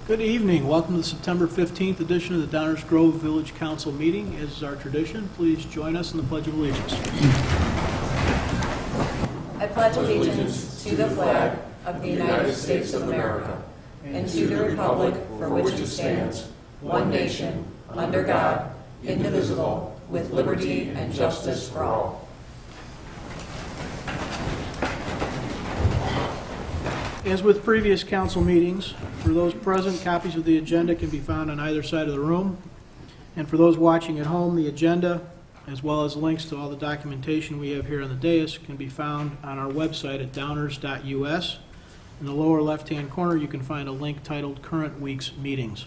Good evening. Welcome to the September 15th edition of the Downers Grove Village Council meeting. As is our tradition, please join us in the Pledge of Allegiance. I pledge allegiance to the flag of the United States of America and to the republic for which it stands, one nation, under God, indivisible, with liberty and justice for all. As with previous council meetings, for those present, copies of the agenda can be found on either side of the room. And for those watching at home, the agenda, as well as links to all the documentation we have here on the dais, can be found on our website at downers.us. In the lower left-hand corner, you can find a link titled Current Week's Meetings.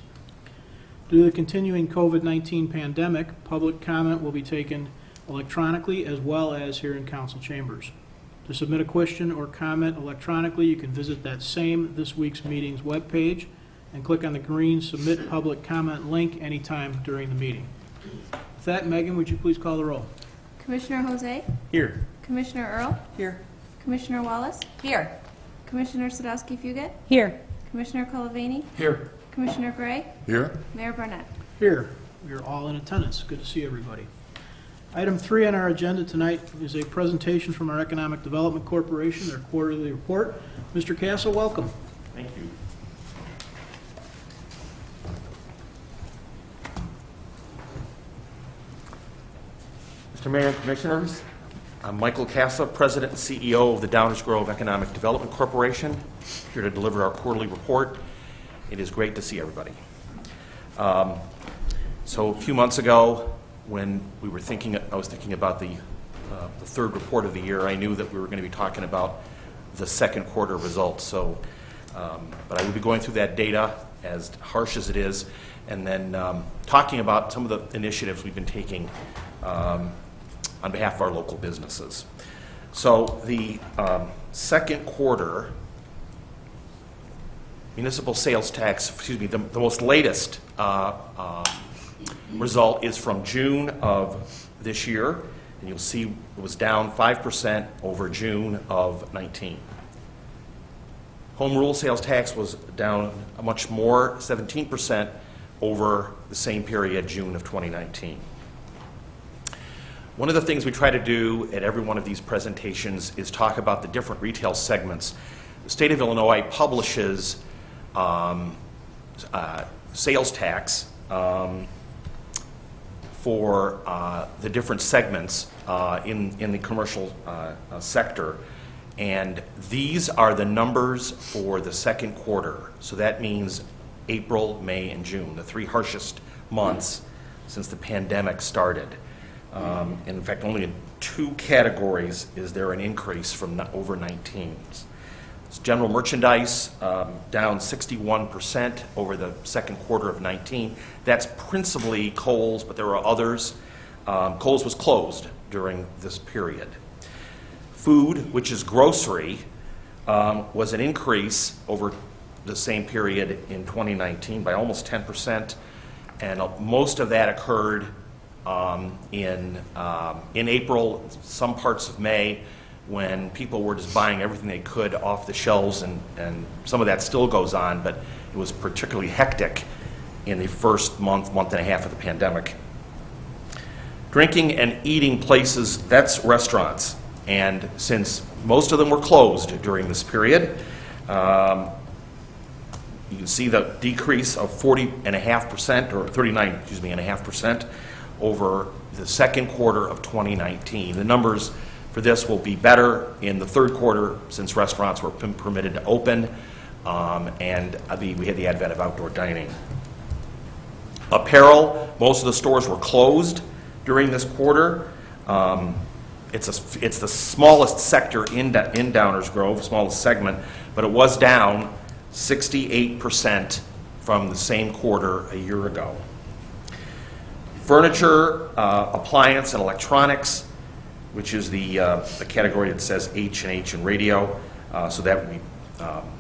Due to the continuing COVID-19 pandemic, public comment will be taken electronically as well as here in council chambers. To submit a question or comment electronically, you can visit that same This Week's Meetings webpage and click on the green Submit Public Comment link anytime during the meeting. With that, Megan, would you please call the roll? Commissioner Jose? Here. Commissioner Earl? Here. Commissioner Wallace? Here. Commissioner Sadowski-Fugit? Here. Commissioner Colavini? Here. Commissioner Gray? Here. Mayor Barnett? Here. We are all in attendance. Good to see everybody. Item 3 on our agenda tonight is a presentation from our Economic Development Corporation, their quarterly report. Mr. Castle, welcome. Thank you. Mr. Mayor and Commissioners, I'm Michael Casa, President and CEO of the Downers Grove Economic Development Corporation, here to deliver our quarterly report. It is great to see everybody. So a few months ago, when we were I was thinking about the third report of the year, I knew that we were going to be talking about the second quarter results. So, but I will be going through that data, as harsh as it is, and then talking about some of the initiatives we've been taking on behalf of our local businesses. So the second quarter municipal sales tax, the most latest result is from June of this year, and you'll see it was down 5% over June of 19. Home rule sales tax was down much more, 17% over the same period, June of 2019. One of the things we try to do at every one of these presentations is talk about the different retail segments. The state of Illinois publishes sales tax for the different segments in the commercial sector. And these are the numbers for the second quarter. So that means April, May, and June, the three harshest months since the pandemic started. In fact, only in two categories is there an increase from over 19. It's general merchandise, down 61% over the second quarter of 19. That's principally Kohl's, but there are others. Kohl's was closed during this period. Food, which is grocery, was an increase over the same period in 2019 by almost 10%, and most of that occurred in April, some parts of May, when people were just buying everything they could off the shelves, and some of that still goes on, but it was particularly hectic in the first month and a half of the pandemic. Drinking and eating places, that's restaurants. And since most of them were closed during this period, you can see the decrease of 40.5% or 39.5% over the second quarter of 2019. The numbers for this will be better in the third quarter since restaurants were permitted to open, and we had the advent of outdoor dining. Apparel, most of the stores were closed during this quarter. It's the smallest sector in Downers Grove, smallest segment, but it was down 68% from the same quarter a year ago. Furniture, appliance, and electronics, which is the category that says H&H and radio. So that would be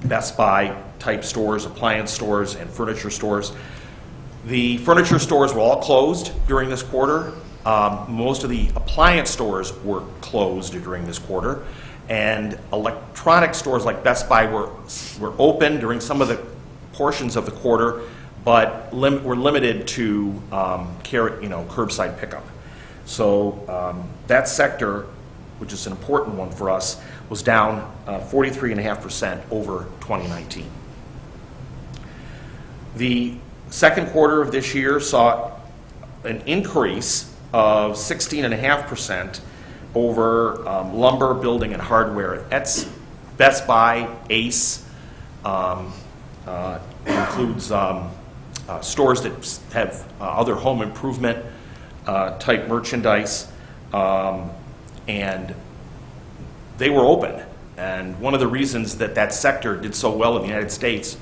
Best Buy type stores, appliance stores, and furniture stores. The furniture stores were all closed during this quarter. Most of the appliance stores were closed during this quarter, and electronic stores like Best Buy were open during some of the portions of the quarter, but we're limited to curbside pickup. So that sector, which is an important one for us, was down 43.5% over 2019. The second quarter of this year saw an increase of 16.5% over lumber, building, and hardware. That's Best Buy, Ace, includes stores that have other home improvement type merchandise, and they were open. And one of the reasons that that sector did so well in the United States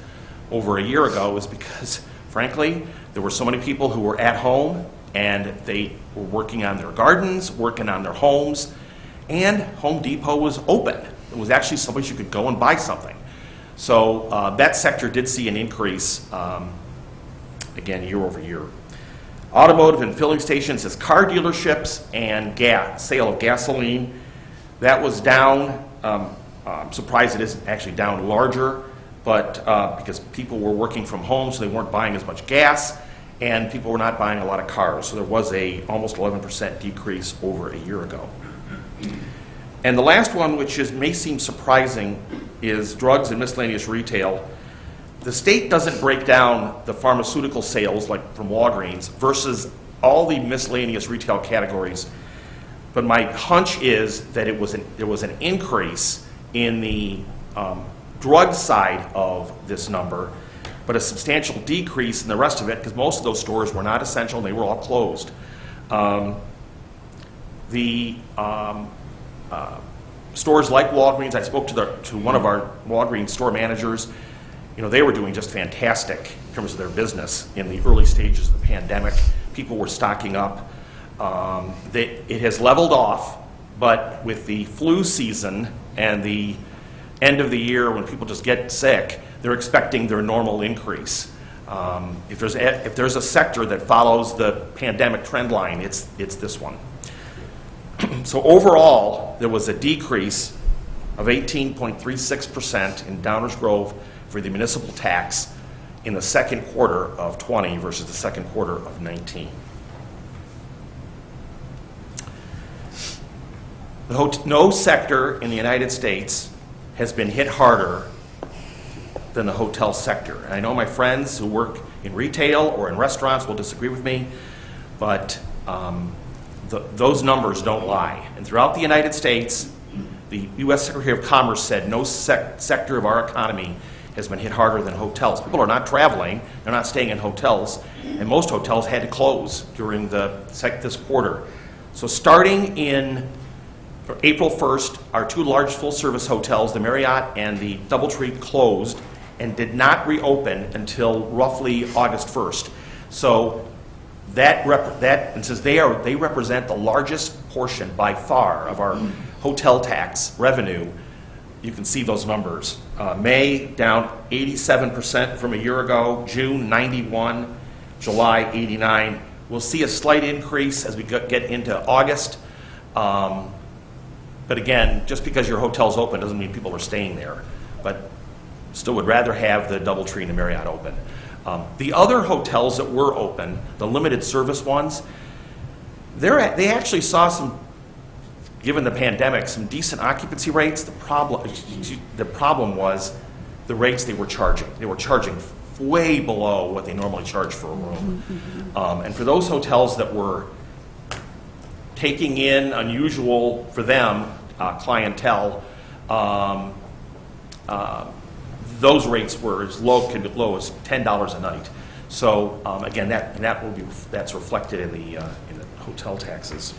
over a year ago is because, frankly, there were so many people who were at home and they were working on their gardens, working on their homes, and Home Depot was open. It was actually someplace you could go and buy something. So that sector did see an increase, again, year over year. Automotive and filling stations is car dealerships and sale of gasoline. That was down. I'm surprised it isn't actually down larger, but because people were working from home, so they weren't buying as much gas, and people were not buying a lot of cars. So there was a almost 11% decrease over a year ago. And the last one, which may seem surprising, is drugs and miscellaneous retail. The state doesn't break down the pharmaceutical sales, like from Walgreens, versus all the miscellaneous retail categories. But my hunch is that there was an increase in the drug side of this number, but a substantial decrease in the rest of it, because most of those stores were not essential and they were all closed. Stores like Walgreens, I spoke to one of our Walgreens store managers. They were doing just fantastic in terms of their business in the early stages of the pandemic. People were stocking up. It has leveled off, but with the flu season and the end of the year when people just get sick, they're expecting their normal increase. If there's a sector that follows the pandemic trend line, it's this one. So overall, there was a decrease of 18.36% in Downers Grove for the municipal tax in the second quarter of 20 versus the second quarter of 19. No sector in the United States has been hit harder than the hotel sector. And I know my friends who work in retail or in restaurants will disagree with me, but those numbers don't lie. And throughout the United States, the U.S. Secretary of Commerce said no sector of our economy has been hit harder than hotels. People are not traveling, they're not staying in hotels, and most hotels had to close during this quarter. So starting in April 1st, our two large full-service hotels, the Marriott and the DoubleTree, closed and did not reopen until roughly August 1st. So and since they represent the largest portion by far of our hotel tax revenue, you can see those numbers. May down 87% from a year ago, June 91, July 89. We'll see a slight increase as we get into August. But again, just because your hotel's open doesn't mean people are staying there. But still would rather have the DoubleTree and the Marriott open. The other hotels that were open, the limited service ones, they actually saw some, given the pandemic, some decent occupancy rates. The problem was the rates they were charging. They were charging way below what they normally charge for a room. And for those hotels that were taking in unusual, for them, clientele, those rates were as low as $10 a night. So again, that's reflected in the hotel taxes.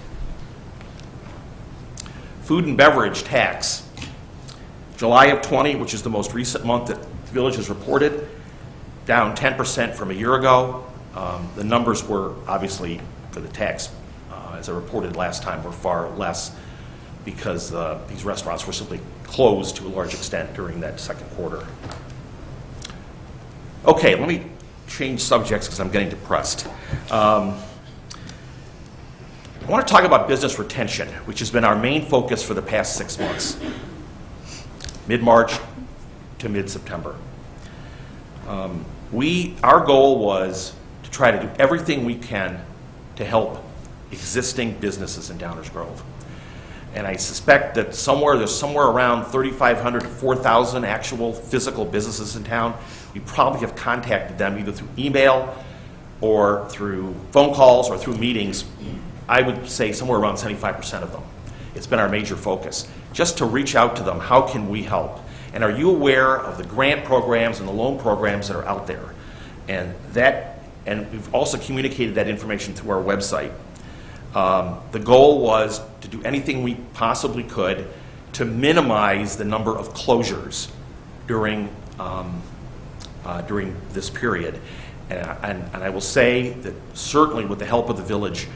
Food and beverage tax. July of 20, which is the most recent month that the village has reported, down 10% from a year ago. The numbers were obviously for the tax, as I reported last time, were far less because these restaurants were simply closed to a large extent during that second quarter. Okay, let me change subjects because I'm getting depressed. I want to talk about business retention, which has been our main focus for the past 6 months, mid-March to mid-September. Our goal was to try to do everything we can to help existing businesses in Downers Grove. And I suspect that there's somewhere around 3,500 to 4,000 actual physical businesses in town. We probably have contacted them either through email or through phone calls or through meetings. I would say somewhere around 75% of them. It's been our major focus, just to reach out to them. How can we help? And are you aware of the grant programs and the loan programs that are out there? And we've also communicated that information through our website. The goal was to do anything we possibly could to minimize the number of closures during this period. And I will say that certainly with the help of the village,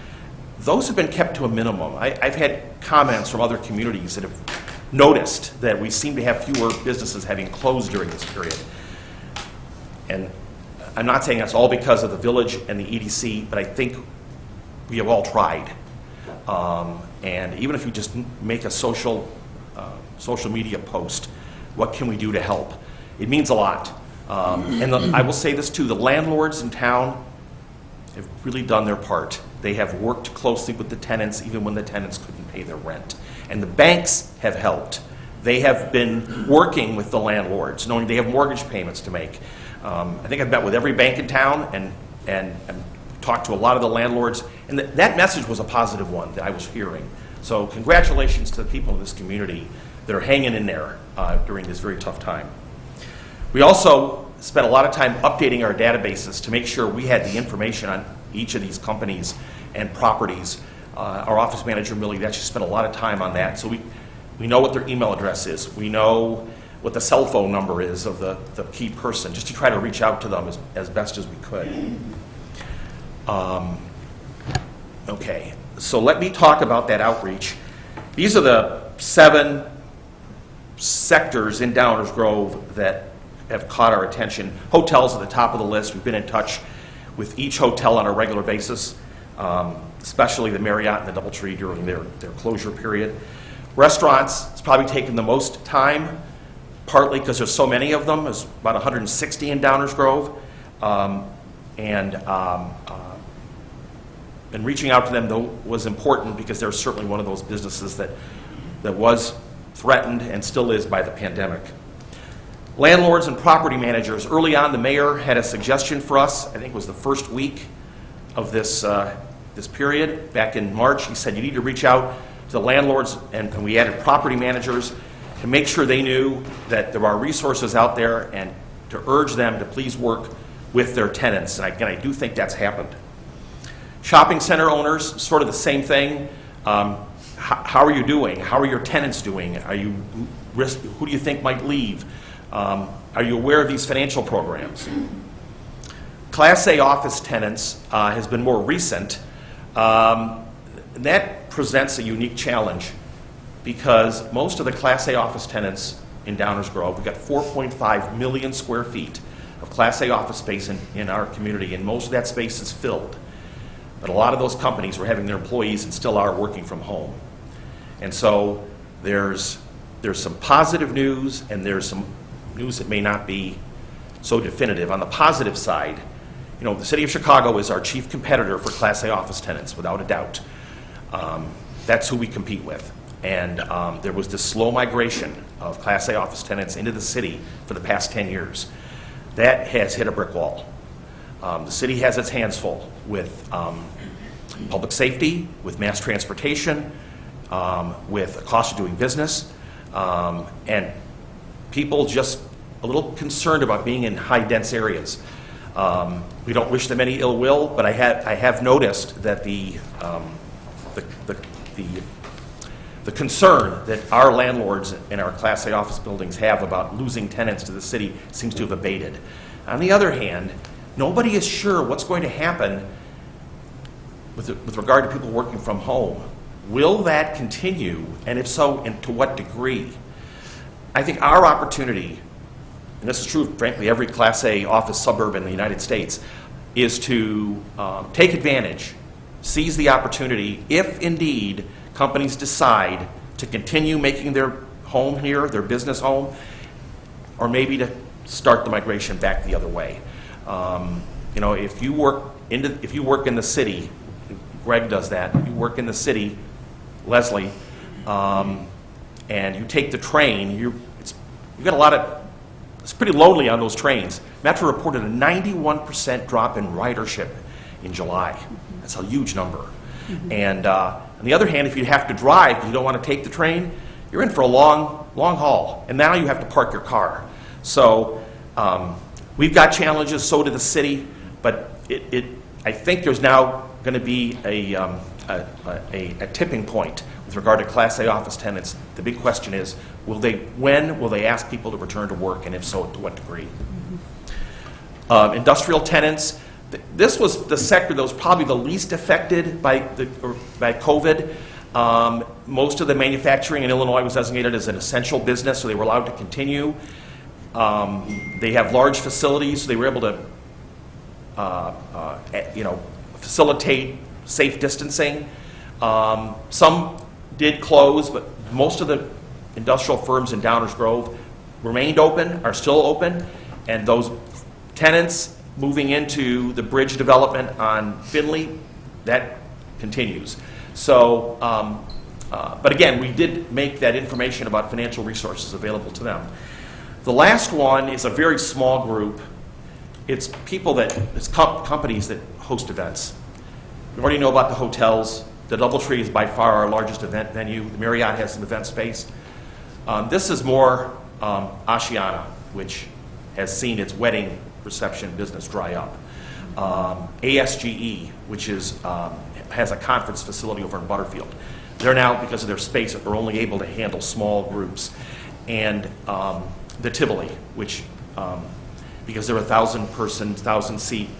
those have been kept to a minimum. I've had comments from other communities that have noticed that we seem to have fewer businesses having closed during this period. And I'm not saying that's all because of the village and the EDC, but I think we have all tried. And even if you just make a social media post, what can we do to help? It means a lot. I will say this too, the landlords in town have really done their part. They have worked closely with the tenants even when the tenants couldn't pay their rent. And the banks have helped. They have been working with the landlords, knowing they have mortgage payments to make. I think I've met with every bank in town and talked to a lot of the landlords, and that message was a positive one that I was hearing. So congratulations to the people in this community that are hanging in there during this very tough time. We also spent a lot of time updating our databases to make sure we had the information on each of these companies and properties. Our office manager, Millie, actually spent a lot of time on that. So we know what their email address is. We know what the cell phone number is of the key person, just to try to reach out to them as best as we could. Okay, so let me talk about that outreach. These are the 7 sectors in Downers Grove that have caught our attention. Hotels at the top of the list. We've been in touch with each hotel on a regular basis, especially the Marriott and the DoubleTree during their closure period. Restaurants, it's probably taken the most time, partly because there's so many of them. There's about 160 in Downers Grove. And reaching out to them, though, was important because they're certainly one of those businesses that was threatened and still is by the pandemic. Landlords and property managers. Early on, the mayor had a suggestion for us. I think it was the first week of this period. Back in March, he said you need to reach out to the landlords, and we added property managers to make sure they knew that there are resources out there and to urge them to please work with their tenants. And again, I do think that's happened. Shopping center owners, sort of the same thing. How are you doing? How are your tenants doing? Who do you think might leave? Are you aware of these financial programs? Class A office tenants has been more recent. That presents a unique challenge because most of the Class A office tenants in Downers Grove, we've got 4.5 million square feet of Class A office space in our community, and most of that space is filled. But a lot of those companies were having their employees and still are working from home. And so there's some positive news and there's some news that may not be so definitive. On the positive side, the city of Chicago is our chief competitor for Class A office tenants, without a doubt. That's who we compete with. And there was this slow migration of Class A office tenants into the city for the past 10 years. That has hit a brick wall. The city has its hands full with public safety, with mass transportation, with the cost of doing business, and people just a little concerned about being in high-dense areas. We don't wish them any ill will, but I have noticed that the concern that our landlords in our Class A office buildings have about losing tenants to the city seems to have abated. On the other hand, nobody is sure what's going to happen with regard to people working from home. Will that continue, and if so, and to what degree? I think our opportunity, and this is true, frankly, every Class A office suburb in the United States, is to take advantage, seize the opportunity, if indeed companies decide to continue making their home here, their business home, or maybe to start the migration back the other way. You know, if you work in the city, Greg does that. If you work in the city, Leslie, and you take the train, you got a lot of. It's pretty lonely on those trains. Metro reported a 91% drop in ridership in July. That's a huge number. And on the other hand, if you have to drive because you don't want to take the train, you're in for a long haul. And now you have to park your car. So we've got challenges, so do the city, but I think there's now going to be a tipping point with regard to Class A office tenants. The big question is, when will they ask people to return to work, and if so, to what degree? Industrial tenants, this was the sector that was probably the least affected by COVID. Most of the manufacturing in Illinois was designated as an essential business, so they were allowed to continue. They have large facilities, so they were able to facilitate safe distancing. Some did close, but most of the industrial firms in Downers Grove remained open, are still open, and those tenants moving into the bridge development on Finley, that continues. So, but again, we did make that information about financial resources available to them. The last one is a very small group. It's companies that host events. We already know about the hotels. The DoubleTree is by far our largest event venue. The Marriott has some event space. This is more Ashiana, which has seen its wedding reception business dry up. ASGE, which has a conference facility over in Butterfield. They're now, because of their space, are only able to handle small groups. And the Tivoli, which, because they're a 1,000-person, 1,000-seat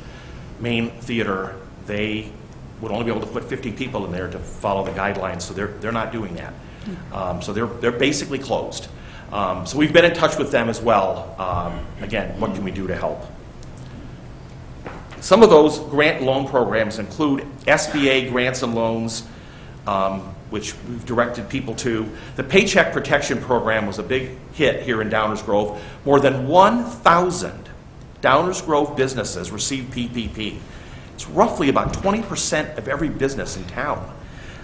main theater, they would only be able to put 50 people in there to follow the guidelines, so they're not doing that. So they're basically closed. So we've been in touch with them as well. Again, what can we do to help? Some of those grant loan programs include SBA grants and loans, which we've directed people to. The Paycheck Protection Program was a big hit here in Downers Grove. More than 1,000 Downers Grove businesses received PPP. It's roughly about 20% of every business in town.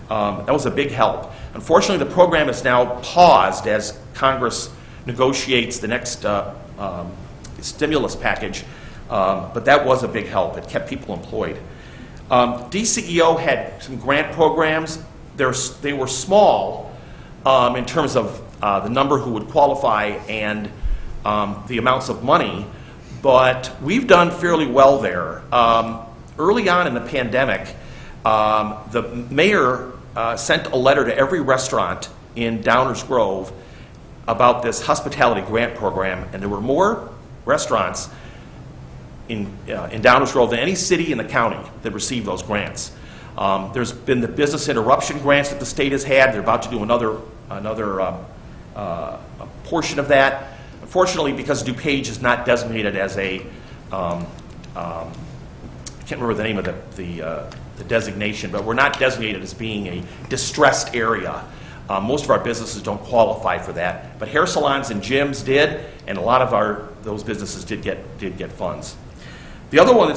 That was a big help. Unfortunately, the program is now paused as Congress negotiates the next stimulus package, but that was a big help. It kept people employed. DCEO had some grant programs. They were small in terms of the number who would qualify and the amounts of money, but we've done fairly well there. Early on in the pandemic, the mayor sent a letter to every restaurant in Downers Grove about this hospitality grant program, and there were more restaurants in Downers Grove than any city in the county that received those grants. There's been the business interruption grants that the state has had. They're about to do another portion of that. Unfortunately, because DuPage is not designated as a I can't remember the name of the designation, but we're not designated as being a distressed area. Most of our businesses don't qualify for that, but hair salons and gyms did, and a lot of those businesses did get funds. The other one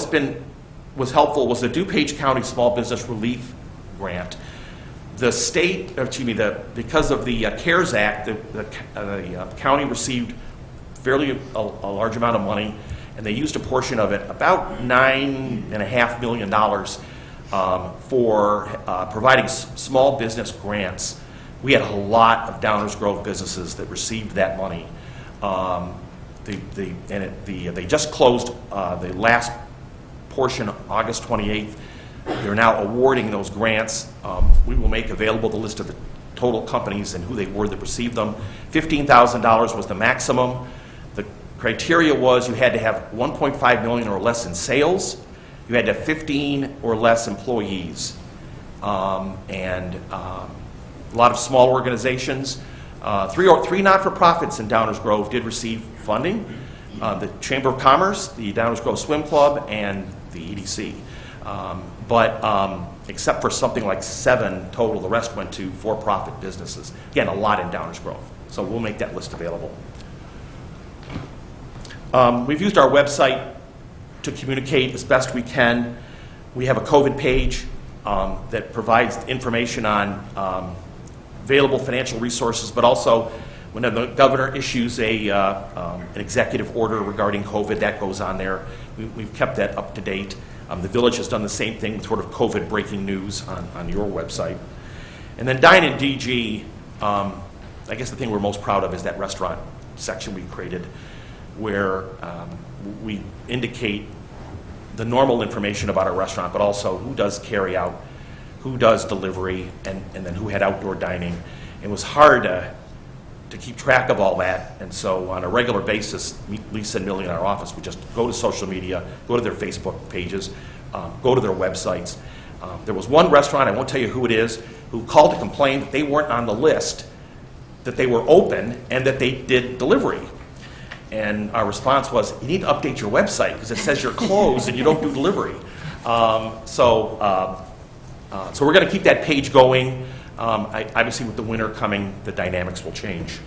was helpful was the DuPage County Small Business Relief Grant. The state, because of the CARES Act, the county received fairly a large amount of money, and they used a portion of it, about $9.5 million, for providing small business grants. We had a lot of Downers Grove businesses that received that money. They just closed the last portion August 28th. They're now awarding those grants. We will make available the list of the total companies and who they were that received them. $15,000 was the maximum. The criteria was you had to have $1.5 million or less in sales. You had to have 15 or less employees. And a lot of small organizations. Three not-for-profits in Downers Grove did receive funding. The Chamber of Commerce, the Downers Grove Swim Club, and the EDC. But except for something like 7 total, the rest went to for-profit businesses. Again, a lot in Downers Grove. So we'll make that list available. We've used our website to communicate as best we can. We have a COVID page that provides information on available financial resources, but also when the governor issues an executive order regarding COVID, that goes on there. We've kept that up to date. The village has done the same thing with sort of COVID breaking news on your website. And then Dine in DG, I guess the thing we're most proud of is that restaurant section we created where we indicate the normal information about our restaurant, but also who does carry out, who does delivery, and then who had outdoor dining. It was hard to keep track of all that, and so on a regular basis, Lisa and Millie in our office would just go to social media, go to their Facebook pages, go to their websites. There was one restaurant, I won't tell you who it is, who called to complain that they weren't on the list, that they were open, and that they did delivery. And our response was, you need to update your website because it says you're closed and you don't do delivery. So we're going to keep that page going. Obviously, with the winter coming, the dynamics will change.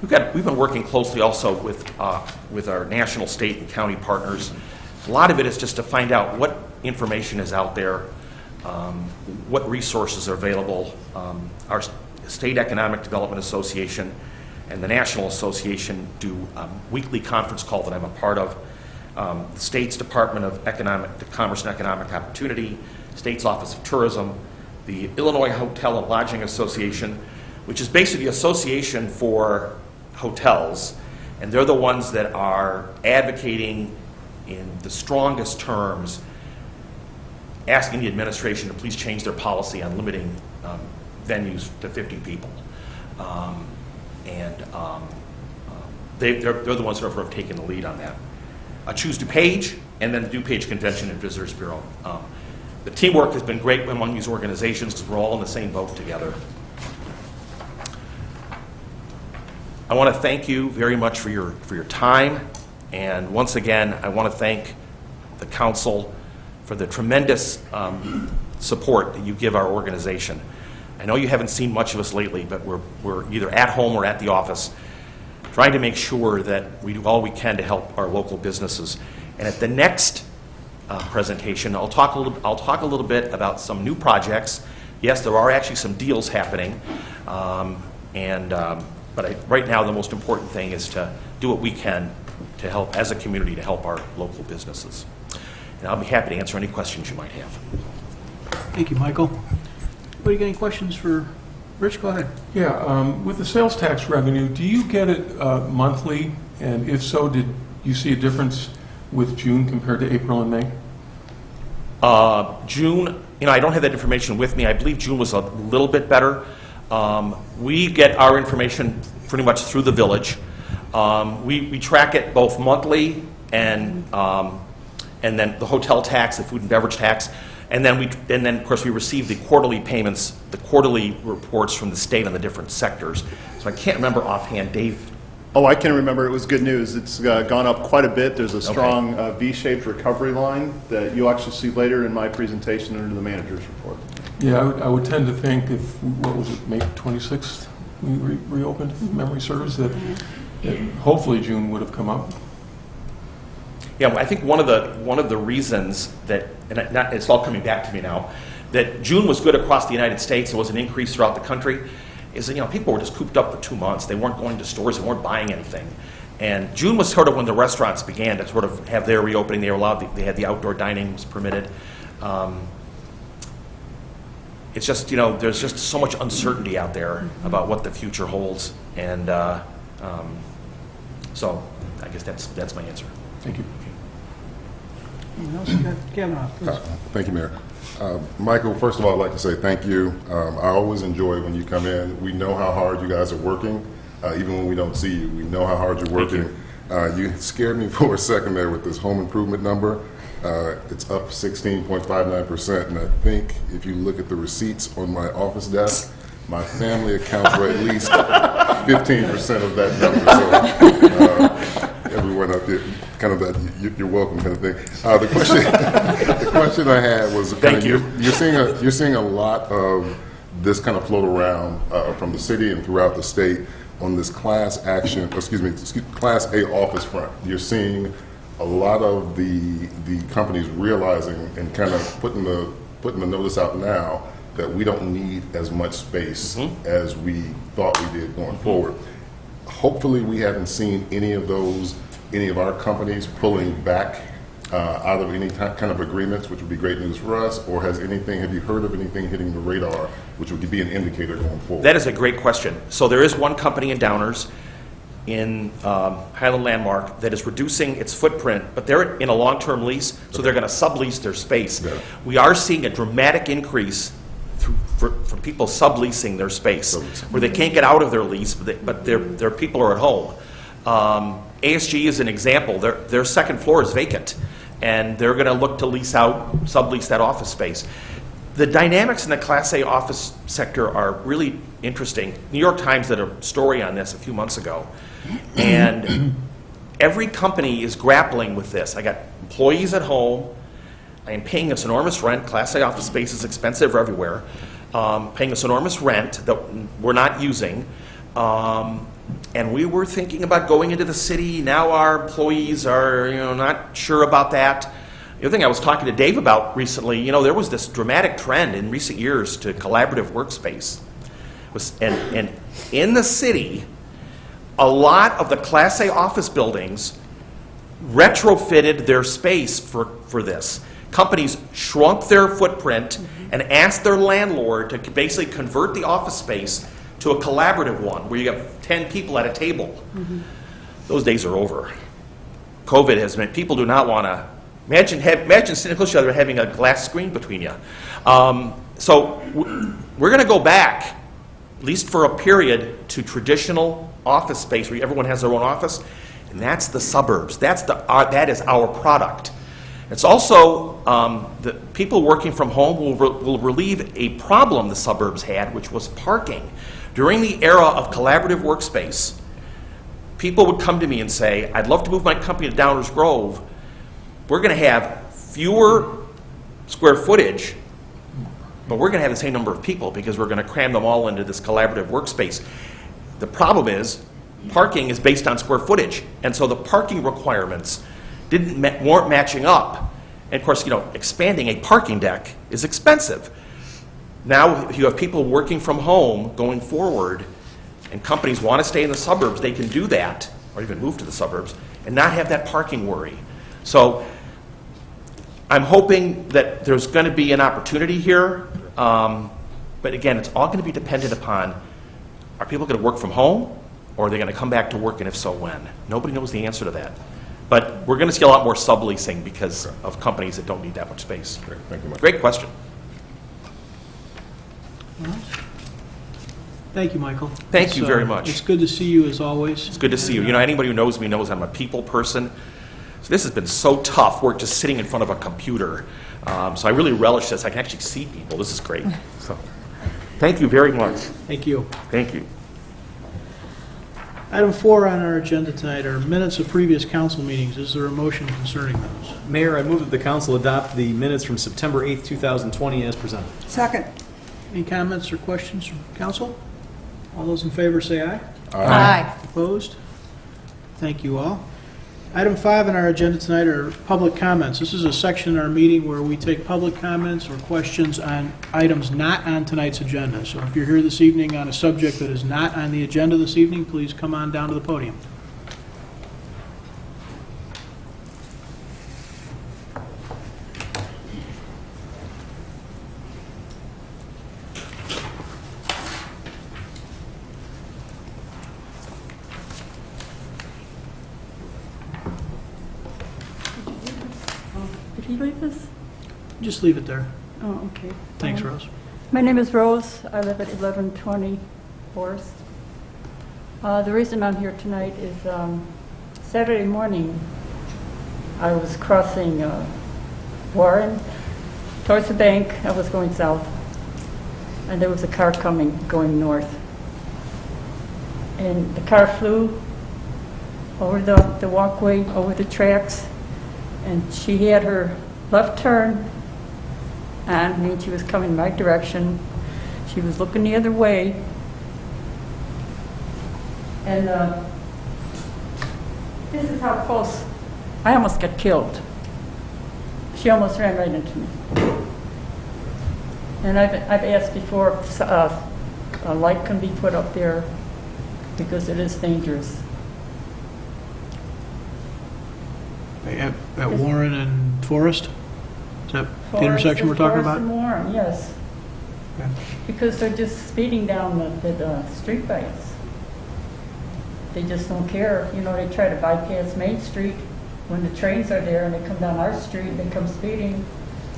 We've been working closely also with our national, state, and county partners. A lot of it is just to find out what information is out there, what resources are available. Our State Economic Development Association and the National Association do a weekly conference call that I'm a part of. The State's Department of Commerce and Economic Opportunity, State's Office of Tourism, the Illinois Hotel and Lodging Association, which is basically the association for hotels, and they're the ones that are advocating in the strongest terms, asking the administration to please change their policy on limiting venues to 50 people. They're the ones that have taken the lead on that. Choose DuPage, and then the DuPage Convention and Visitors Bureau. The teamwork has been great among these organizations because we're all in the same boat together. I want to thank you very much for your time, and once again, I want to thank the council for the tremendous support that you give our organization. I know you haven't seen much of us lately, but we're either at home or at the office trying to make sure that we do all we can to help our local businesses. And at the next presentation, I'll talk a little bit about some new projects. Yes, there are actually some deals happening, but right now the most important thing is to do what we can to help, as a community, to help our local businesses. And I'll be happy to answer any questions you might have. Thank you, Michael. Anybody got any questions for Rich? Go ahead. Yeah, with the sales tax revenue, do you get it monthly? And if so, did you see a difference with June compared to April and May? June, I don't have that information with me. I believe June was a little bit better. We get our information pretty much through the village. We track it both monthly and then the hotel tax, the food and beverage tax, and then of course we receive the quarterly payments, the quarterly reports from the state on the different sectors. So I can't remember offhand, Dave. Oh, I can remember. It was good news. It's gone up quite a bit. There's a strong V-shaped recovery line that you'll actually see later in my presentation under the manager's report. Yeah, I would tend to think if, what was it, May 26th we reopened, if memory serves, that hopefully June would have come up. Yeah, well, I think one of the reasons that, and it's all coming back to me now, that June was good across the United States, there was an increase throughout the country, is that people were just cooped up for 2 months. They weren't going to stores, they weren't buying anything. And June was sort of when the restaurants began to sort of have their reopening. They were allowed, they had the outdoor dining was permitted. It's just, there's just so much uncertainty out there about what the future holds. And so I guess that's my answer. Thank you. Anyone else? Kavanaugh, please. Thank you, Mayor. Michael, first of all, I'd like to say thank you. I always enjoy when you come in. We know how hard you guys are working, even when we don't see you. We know how hard you're working. You scared me for a second there with this home improvement number. It's up 16.59%, and I think if you look at the receipts on my office desk, my family accounts for at least 15% of that number. So everyone up here, kind of that you're welcome kind of thing. The question I had was, thank you. You're seeing a lot of this kind of float around from the city and throughout the state. on this Class A office front. You're seeing a lot of the companies realizing and kind of putting the notice out now that we don't need as much space as we thought we did going forward. Hopefully, we haven't seen any of our companies pulling back out of any kind of agreements, which would be great news for us, or have you heard of anything hitting the radar, which would be an indicator going forward? That is a great question. So there is one company in Downers in Highland Landmark that is reducing its footprint, but they're in a long-term lease, so they're going to sublease their space. Yeah. We are seeing a dramatic increase from people subleasing their space, where they can't get out of their lease, but their people are at home. ASG is an example. Their second floor is vacant, and they're going to look to sublease that office space. The dynamics in the Class A office sector are really interesting. New York Times did a story on this a few months ago, and every company is grappling with this. I got employees at home. I am paying this enormous rent. Class A office space is expensive everywhere. Paying this enormous rent that we're not using. And we were thinking about going into the city. Now our employees are, not sure about that. The other thing I was talking to Dave about recently, there was this dramatic trend in recent years to collaborative workspace. And in the city, a lot of the Class A office buildings retrofitted their space for this. Companies shrunk their footprint and asked their landlord to basically convert the office space to a collaborative one where you have 10 people at a table. Those days are over. COVID has meant people do not want to imagine sitting close to each other having a glass screen between you. So we're going to go back, at least for a period, to traditional office space where everyone has their own office, and that's the suburbs. That is our product. It's also the people working from home will relieve a problem the suburbs had, which was parking. During the era of collaborative workspace, people would come to me and say, I'd love to move my company to Downers Grove. We're going to have fewer square footage, but we're going to have the same number of people because we're going to cram them all into this collaborative workspace. The problem is parking is based on square footage, and so the parking requirements weren't matching up. And of course, expanding a parking deck is expensive. Now, if you have people working from home going forward, and companies want to stay in the suburbs, they can do that, or even move to the suburbs, and not have that parking worry. So I'm hoping that there's going to be an opportunity here, but again, it's all going to be dependent upon, are people going to work from home, or are they going to come back to work, and if so, when? Nobody knows the answer to that. But we're going to see a lot more subleasing because of companies that don't need that much space. Great. Thank you, Mike. Great question. Thank you, Michael. Thank you very much. It's good to see you as always. It's good to see you. Anybody who knows me knows I'm a people person. So this has been so tough, work just sitting in front of a computer. So I really relish this. I can actually see people. This is great. So thank you very much. Thank you. Thank you. Item 4 on our agenda tonight are minutes of previous council meetings. Is there a motion concerning those? Mayor, I move that the council adopt the minutes from September 8th, 2020 as presented. Second. Any comments or questions from council? All those in favor say aye. Aye. Opposed? Thank you all. Item 5 on our agenda tonight are public comments. This is a section in our meeting where we take public comments or questions on items not on tonight's agenda. So if you're here this evening on a subject that is not on the agenda this evening, please come on down to the podium. Did he leave this? Just leave it there. Oh, okay. Thanks, Rose. My name is Rose. I live at 1120 Forest. The reason I'm here tonight is Saturday morning, I was crossing Warren towards the bank. I was going south, and there was a car going north. And the car flew over the walkway, over the tracks, and she had her left turn on me. She was coming my direction. She was looking the other way. And this is how close I almost got killed. She almost ran right into me. And I've asked before if a light can be put up there because it is dangerous. At Warren and Forest? Is that the intersection we're talking about? Forest and Warren, yes. Okay. Because they're just speeding down the street lights. They just don't care. You know, they try to bypass Main Street when the trains are there and they come down our street, they come speeding.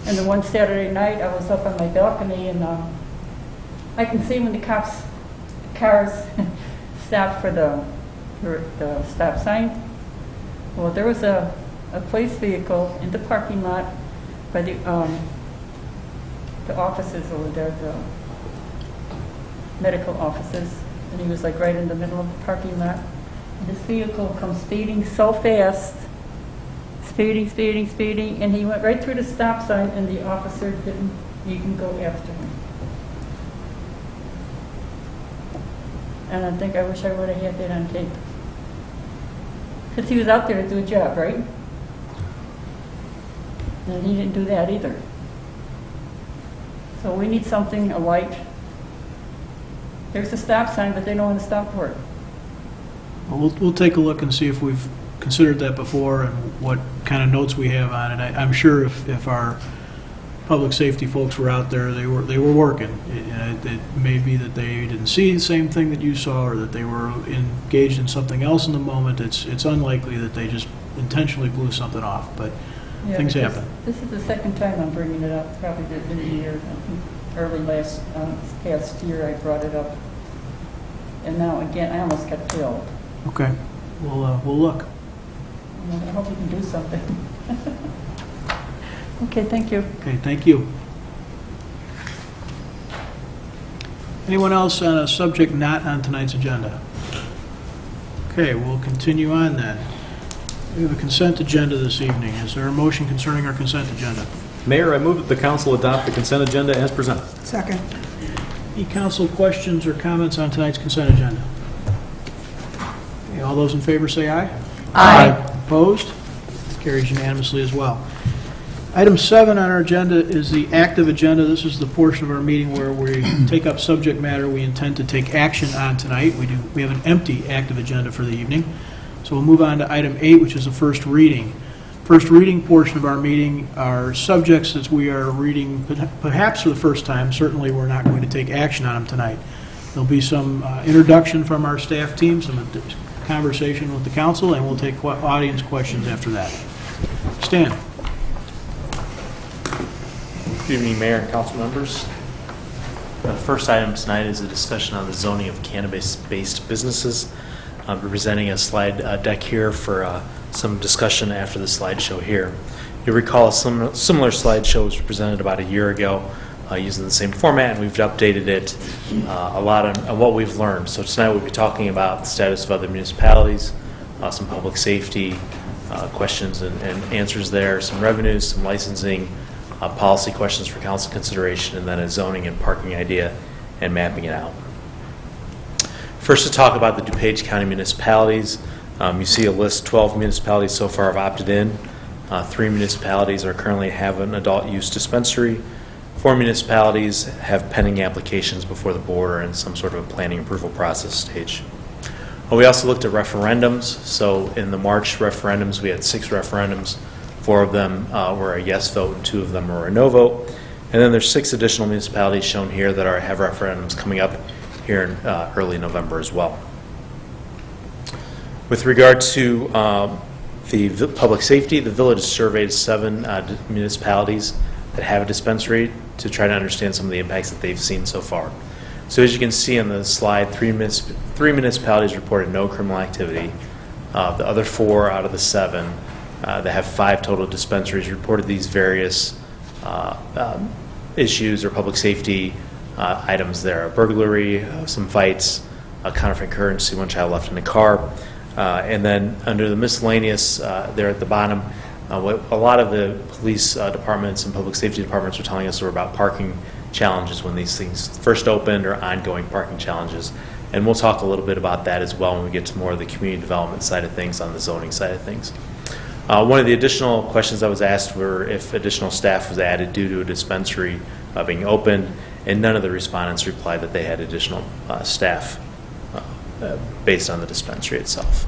And the one Saturday night, I was up on my balcony and I can see when the cars stop for the stop sign. Well, there was a police vehicle in the parking lot by the offices over there, the medical offices, and he was like right in the middle of the parking lot. And this vehicle comes speeding so fast, speeding, and he went right through the stop sign, and the officer didn't even go after him. And I think I wish I would have had that on tape. Because he was out there to do a job, right? And he didn't do that either. So we need something, a light. There's a stop sign, but they don't want to stop for it. Well, we'll take a look and see if we've considered that before and what kind of notes we have on it. I'm sure if our public safety folks were out there, they were working. It may be that they didn't see the same thing that you saw, or that they were engaged in something else in the moment. It's unlikely that they just intentionally blew something off, but Yeah, things but happen. This is the second time I'm bringing it up, probably in the year. I think early past year I brought it up. And now again, I almost got killed. Okay, we'll look. I hope you can do something. Okay, thank you. Okay, thank you. Anyone else on a subject not on tonight's agenda? Okay, we'll continue on then. We have a consent agenda this evening. Is there a motion concerning our consent agenda? Mayor, I move that the council adopt the consent agenda as presented. Second. Any council questions or comments on tonight's consent agenda? Okay, all those in favor say aye. Aye. Opposed? Carries unanimously as well. Item 7 on our agenda is the active agenda. This is the portion of our meeting where we take up subject matter we intend to take action on tonight. We have an empty active agenda for the evening. So we'll move on to item 8, which is the first reading. First reading portion of our meeting are subjects that we are reading perhaps for the first time. Certainly we're not going to take action on them tonight. There'll be some introduction from our staff team, some conversation with the council, and we'll take audience questions after that. Stan. Good evening, Mayor and council members. The first item tonight is a discussion on the zoning of cannabis-based businesses. I'm presenting a slide deck here for some discussion after the slideshow here. You'll recall a similar slideshow was presented about a year ago using the same format, and we've updated it a lot on what we've learned. So tonight we'll be talking about the status of other municipalities, some public safety questions and answers there, some revenues, some licensing, policy questions for council consideration, and then a zoning and parking idea and mapping it out. First, to talk about the DuPage County municipalities. You see a list, 12 municipalities so far have opted in. 3 municipalities are currently have an adult use dispensary. 4 municipalities have pending applications before the board or in some sort of a planning approval process stage. We also looked at referendums. So in the March referendums, we had 6 referendums. 4 of them were a yes vote and 2 of them were a no vote. And then there's 6 additional municipalities shown here that have referendums coming up here in early November as well. With regard to the public safety, the village surveyed 7 municipalities that have a dispensary to try to understand some of the impacts that they've seen so far. So as you can see on the slide, 3 municipalities reported no criminal activity. The other 4 out of the 7 that have 5 total dispensaries reported these various issues or public safety items there. A burglary, some fights, a counterfeit currency, 1 child left in the car. And then under the miscellaneous there at the bottom, what a lot of the police departments and public safety departments were telling us were about parking challenges when these things first opened or ongoing parking challenges And we'll talk a little bit about that as well when we get to more of the community development side of things on the zoning side of things. One of the additional questions I was asked were if additional staff was added due to a dispensary being opened, and none of the respondents replied that they had additional staff based on the dispensary itself.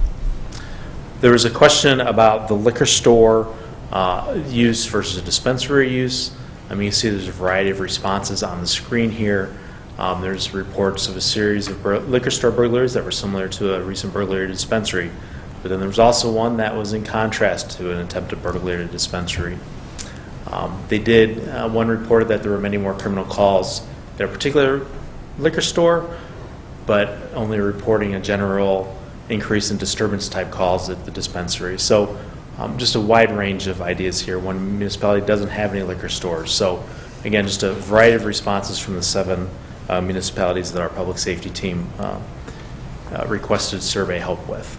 There was a question about the liquor store use versus a dispensary use. You can see there's a variety of responses on the screen here. There's reports of a series of liquor store burglaries that were similar to a recent burglary at a dispensary. But then there was also one that was in contrast to an attempted burglary at a dispensary. One reported that there were many more criminal calls at a particular liquor store, but only reporting a general increase in disturbance type calls at the dispensary. So just a wide range of ideas here. One municipality doesn't have any liquor stores. So again, just a variety of responses from the 7 municipalities that our public safety team requested survey help with.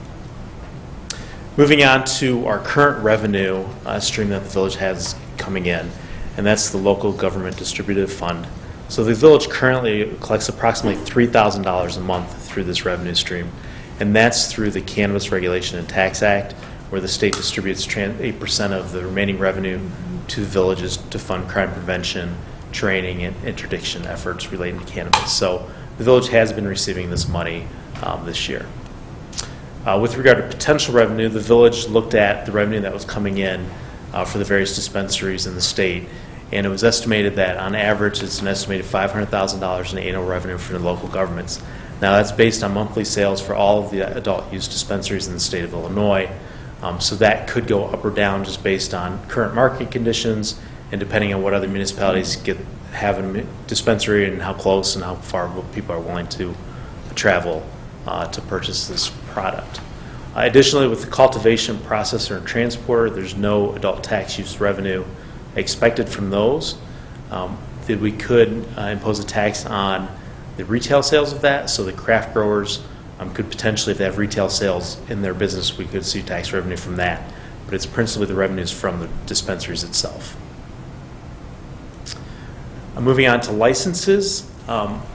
Moving on to our current revenue stream that the village has coming in, and that's the local government distributive fund. So the village currently collects approximately $3,000 a month through this revenue stream, and that's through the Cannabis Regulation and Tax Act, where the state distributes 8% of the remaining revenue to the villages to fund crime prevention, training, and interdiction efforts relating to cannabis. So the village has been receiving this money this year. With regard to potential revenue, the village looked at the revenue that was coming in for the various dispensaries in the state, and it was estimated that on average it's an estimated $500,000 in annual revenue for the local governments. Now that's based on monthly sales for all of the adult use dispensaries in the state of Illinois, so that could go up or down just based on current market conditions and depending on what other municipalities have a dispensary and how close and how far people are willing to travel to purchase this product. Additionally, with the cultivation, processor, and transporter, there's no adult tax use revenue expected from those. That we could impose a tax on the retail sales of that, so the craft growers could potentially, if they have retail sales in their business, we could see tax revenue from that. But it's principally the revenues from the dispensaries itself. Moving on to licenses.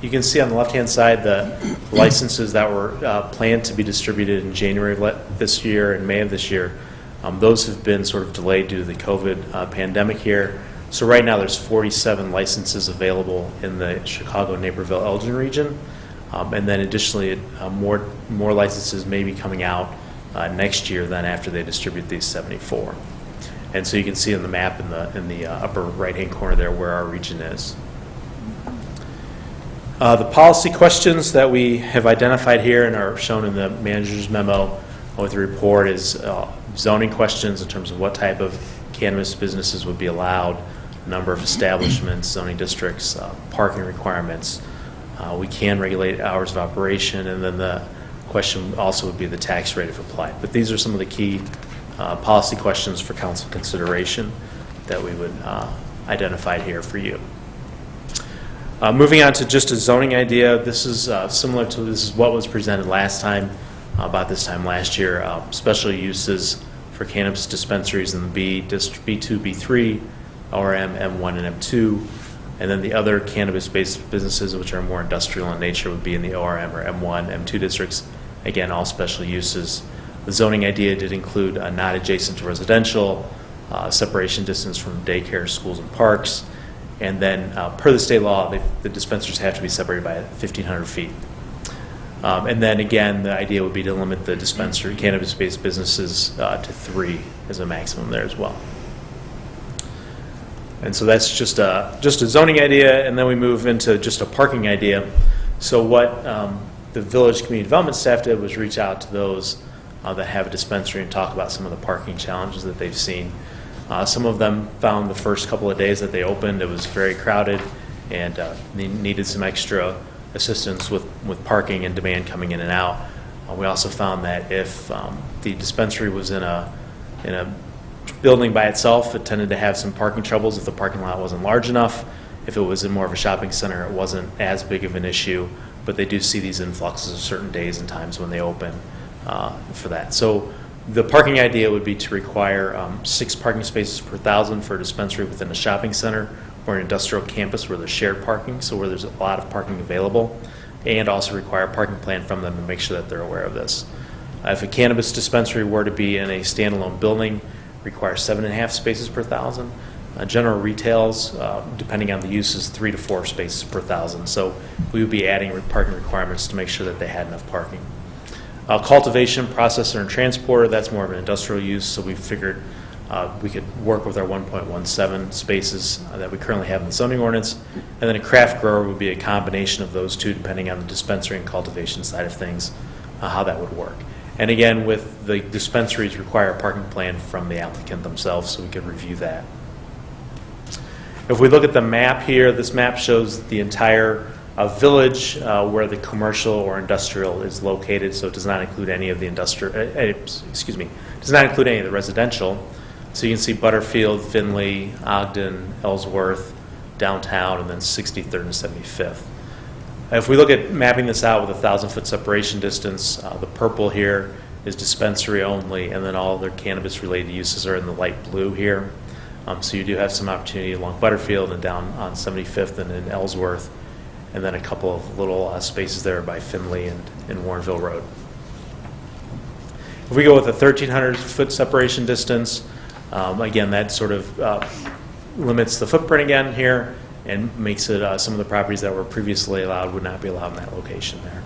You can see on the left-hand side the licenses that were planned to be distributed in January of this year and May of this year. Those have been sort of delayed due to the COVID pandemic here. So right now there's 47 licenses available in the Chicago, Naperville, Elgin region. And then additionally, more licenses may be coming out next year than after they distribute these 74. And so you can see on the map in the upper right-hand corner there where our region is. The policy questions that we have identified here and are shown in the manager's memo with the report is zoning questions in terms of what type of cannabis businesses would be allowed, number of establishments, zoning districts, parking requirements. We can regulate hours of operation, and then the question also would be the tax rate if applied. But these are some of the key policy questions for council consideration that we would identify here for you. Moving on to just a zoning idea, this is similar to what was presented last time, about this time last year. Special uses for cannabis dispensaries in the B2, B3, ORM, M1, and M2, and then the other cannabis-based businesses, which are more industrial in nature, would be in the ORM or M1, M2 districts. Again, all special uses. The zoning idea did include not adjacent to residential, separation distance from daycare, schools, and parks. And then, per the state law, the dispensaries have to be separated by 1,500 feet. And then again, the idea would be to limit the dispensary, cannabis-based businesses to 3 as a maximum there as well. And so that's just a zoning idea, and then we move into just a parking idea. So what the village community development staff did was reach out to those that have a dispensary and talk about some of the parking challenges that they've seen. Some of them found the first couple of days that they opened, it was very crowded and needed some extra assistance with parking and demand coming in and out. We also found that if the dispensary was in a building by itself, it tended to have some parking troubles if the parking lot wasn't large enough. If it was in more of a shopping center, it wasn't as big of an issue, but they do see these influxes of certain days and times when they open for that. So the parking idea would be to require 6 parking spaces per 1,000 for a dispensary within a shopping center or an industrial campus where there's shared parking, so where there's a lot of parking available. and also require a parking plan from them and make sure that they're aware of this. If a cannabis dispensary were to be in a standalone building, requires 7.5 spaces per thousand. General retails, depending on the uses, 3 to 4 spaces per thousand. So we would be adding parking requirements to make sure that they had enough parking. Cultivation, processor, and transporter, that's more of an industrial use, so we figured we could work with our 1.17 spaces that we currently have in the zoning ordinance. And then a craft grower would be a combination of those two, depending on the dispensary and cultivation side of things, how that would work. And again, with the dispensaries require a parking plan from the applicant themselves, so we could review that. If we look at the map here, this map shows the entire village where the commercial or industrial is located, so it does not include any of the industrial, does not include any of the residential. So you can see Butterfield, Findlay, Ogden, Ellsworth, downtown, and then 63rd and 75th. If we look at mapping this out with a 1,000-foot separation distance, the purple here is dispensary only, and then all their cannabis-related uses are in the light blue here. So you do have some opportunity along Butterfield and down on 75th and in Ellsworth, and then a couple of little spaces there by Findlay and Warrenville Road. If we go with a 1,300-foot separation distance, again, that sort of limits the footprint again here and makes it some of the properties that were previously allowed would not be allowed in that location there.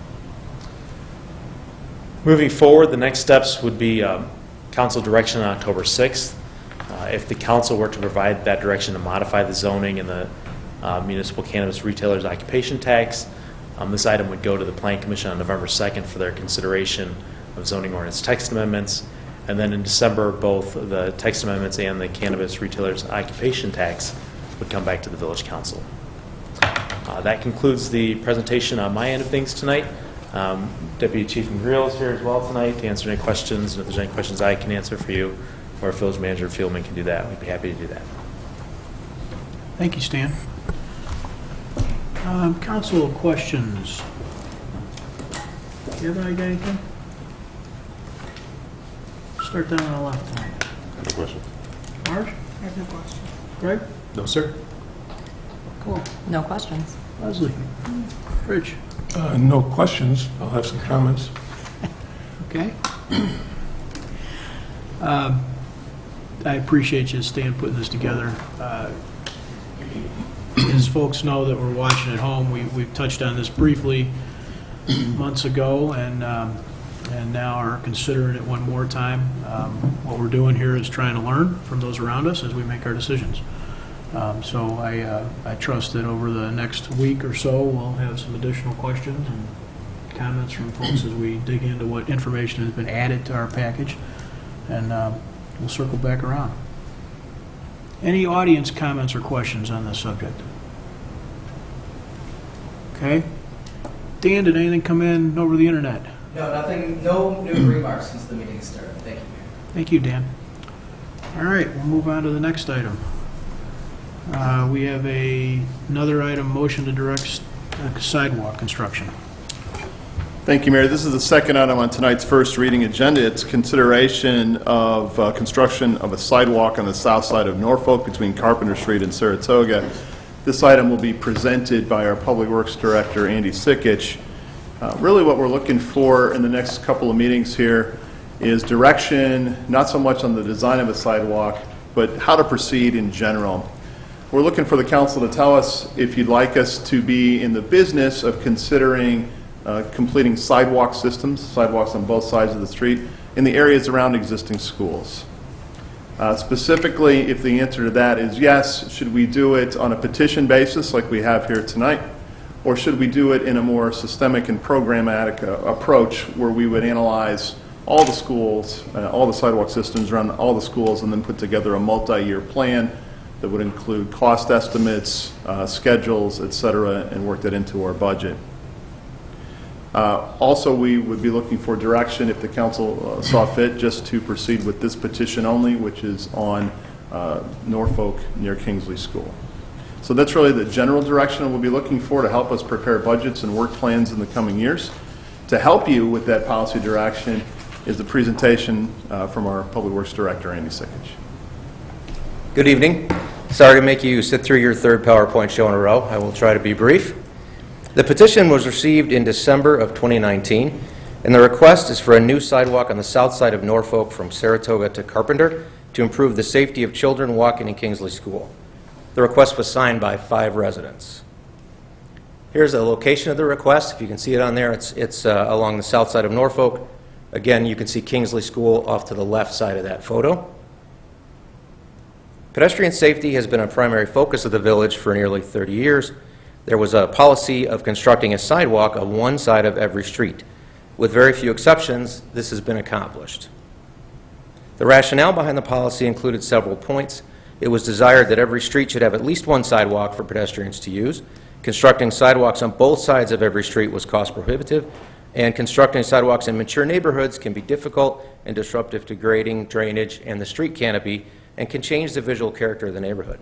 Moving forward, the next steps would be council direction on October 6th. If the council were to provide that direction to modify the zoning and the municipal cannabis retailers occupation tax, this item would go to the Plan Commission on November 2nd for their consideration of zoning ordinance text amendments. And then in December, both the text amendments and the cannabis retailers occupation tax would come back to the village council. That concludes the presentation on my end of things tonight. Deputy Chief McGreal is here as well tonight to answer any questions, and if there's any questions I can answer for you, or if Village Manager Fieldman can do that, we'd be happy to do that. Thank you, Stan. Council questions? Do you have anything? Start down on the left. No question. Marge? I have no question. Greg? No, sir. Cool. No questions. Leslie? Rich? No questions. I'll have some comments. Okay. I appreciate you, Stan, putting this together. As folks know that we're watching at home, we've touched on this briefly months ago, and now are considering it one more time. What we're doing here is trying to learn from those around us as we make our decisions. So I trust that over the next week or so, we'll have some additional questions and comments from folks as we dig into what information has been added to our package, and we'll circle back around. Any audience comments or questions on this subject? Okay. Dan, did anything come in over the internet? No, nothing, no new remarks since the meeting started. Thank you, Mayor. Thank you, Dan. All right, we'll move on to the next item. We have another item, motion to direct sidewalk construction. Thank you, Mayor. This is the second item on tonight's first reading agenda. It's consideration of construction of a sidewalk on the south side of Norfolk between Carpenter Street and Saratoga. This item will be presented by our Public Works Director, Andy Sikich. Really what we're looking for in the next couple of meetings here is direction, not so much on the design of a sidewalk, but how to proceed in general. We're looking for the council to tell us if you'd like us to be in the business of considering completing sidewalk systems, sidewalks on both sides of the street, in the areas around existing schools. Specifically, if the answer to that is yes, should we do it on a petition basis like we have here tonight, or should we do it in a more systemic and programmatic approach where we would analyze all the schools, all the sidewalk systems around all the schools, and then put together a multi-year plan that would include cost estimates, schedules, et cetera, and work that into our budget. Also, we would be looking for direction if the council saw fit just to proceed with this petition only, which is on Norfolk near Kingsley School. So that's really the general direction we'll be looking for to help us prepare budgets and work plans in the coming years. To help you with that policy direction is the presentation from our Public Works Director, Andy Sikich. Good evening. Sorry to make you sit through your third PowerPoint show in a row. I will try to be brief. The petition was received in December of 2019, and the request is for a new sidewalk on the south side of Norfolk from Saratoga to Carpenter to improve the safety of children walking in Kingsley School. The request was signed by 5 residents. Here's a location of the request. If you can see it on there, it's along the south side of Norfolk. Again, you can see Kingsley School off to the left side of that photo. Pedestrian safety has been a primary focus of the village for nearly 30 years. There was a policy of constructing a sidewalk on one side of every street. With very few exceptions, this has been accomplished. The rationale behind the policy included several points. It was desired that every street should have at least one sidewalk for pedestrians to use. Constructing sidewalks on both sides of every street was cost prohibitive, and constructing sidewalks in mature neighborhoods can be difficult and disruptive to grading, drainage, and the street canopy, and can change the visual character of the neighborhood.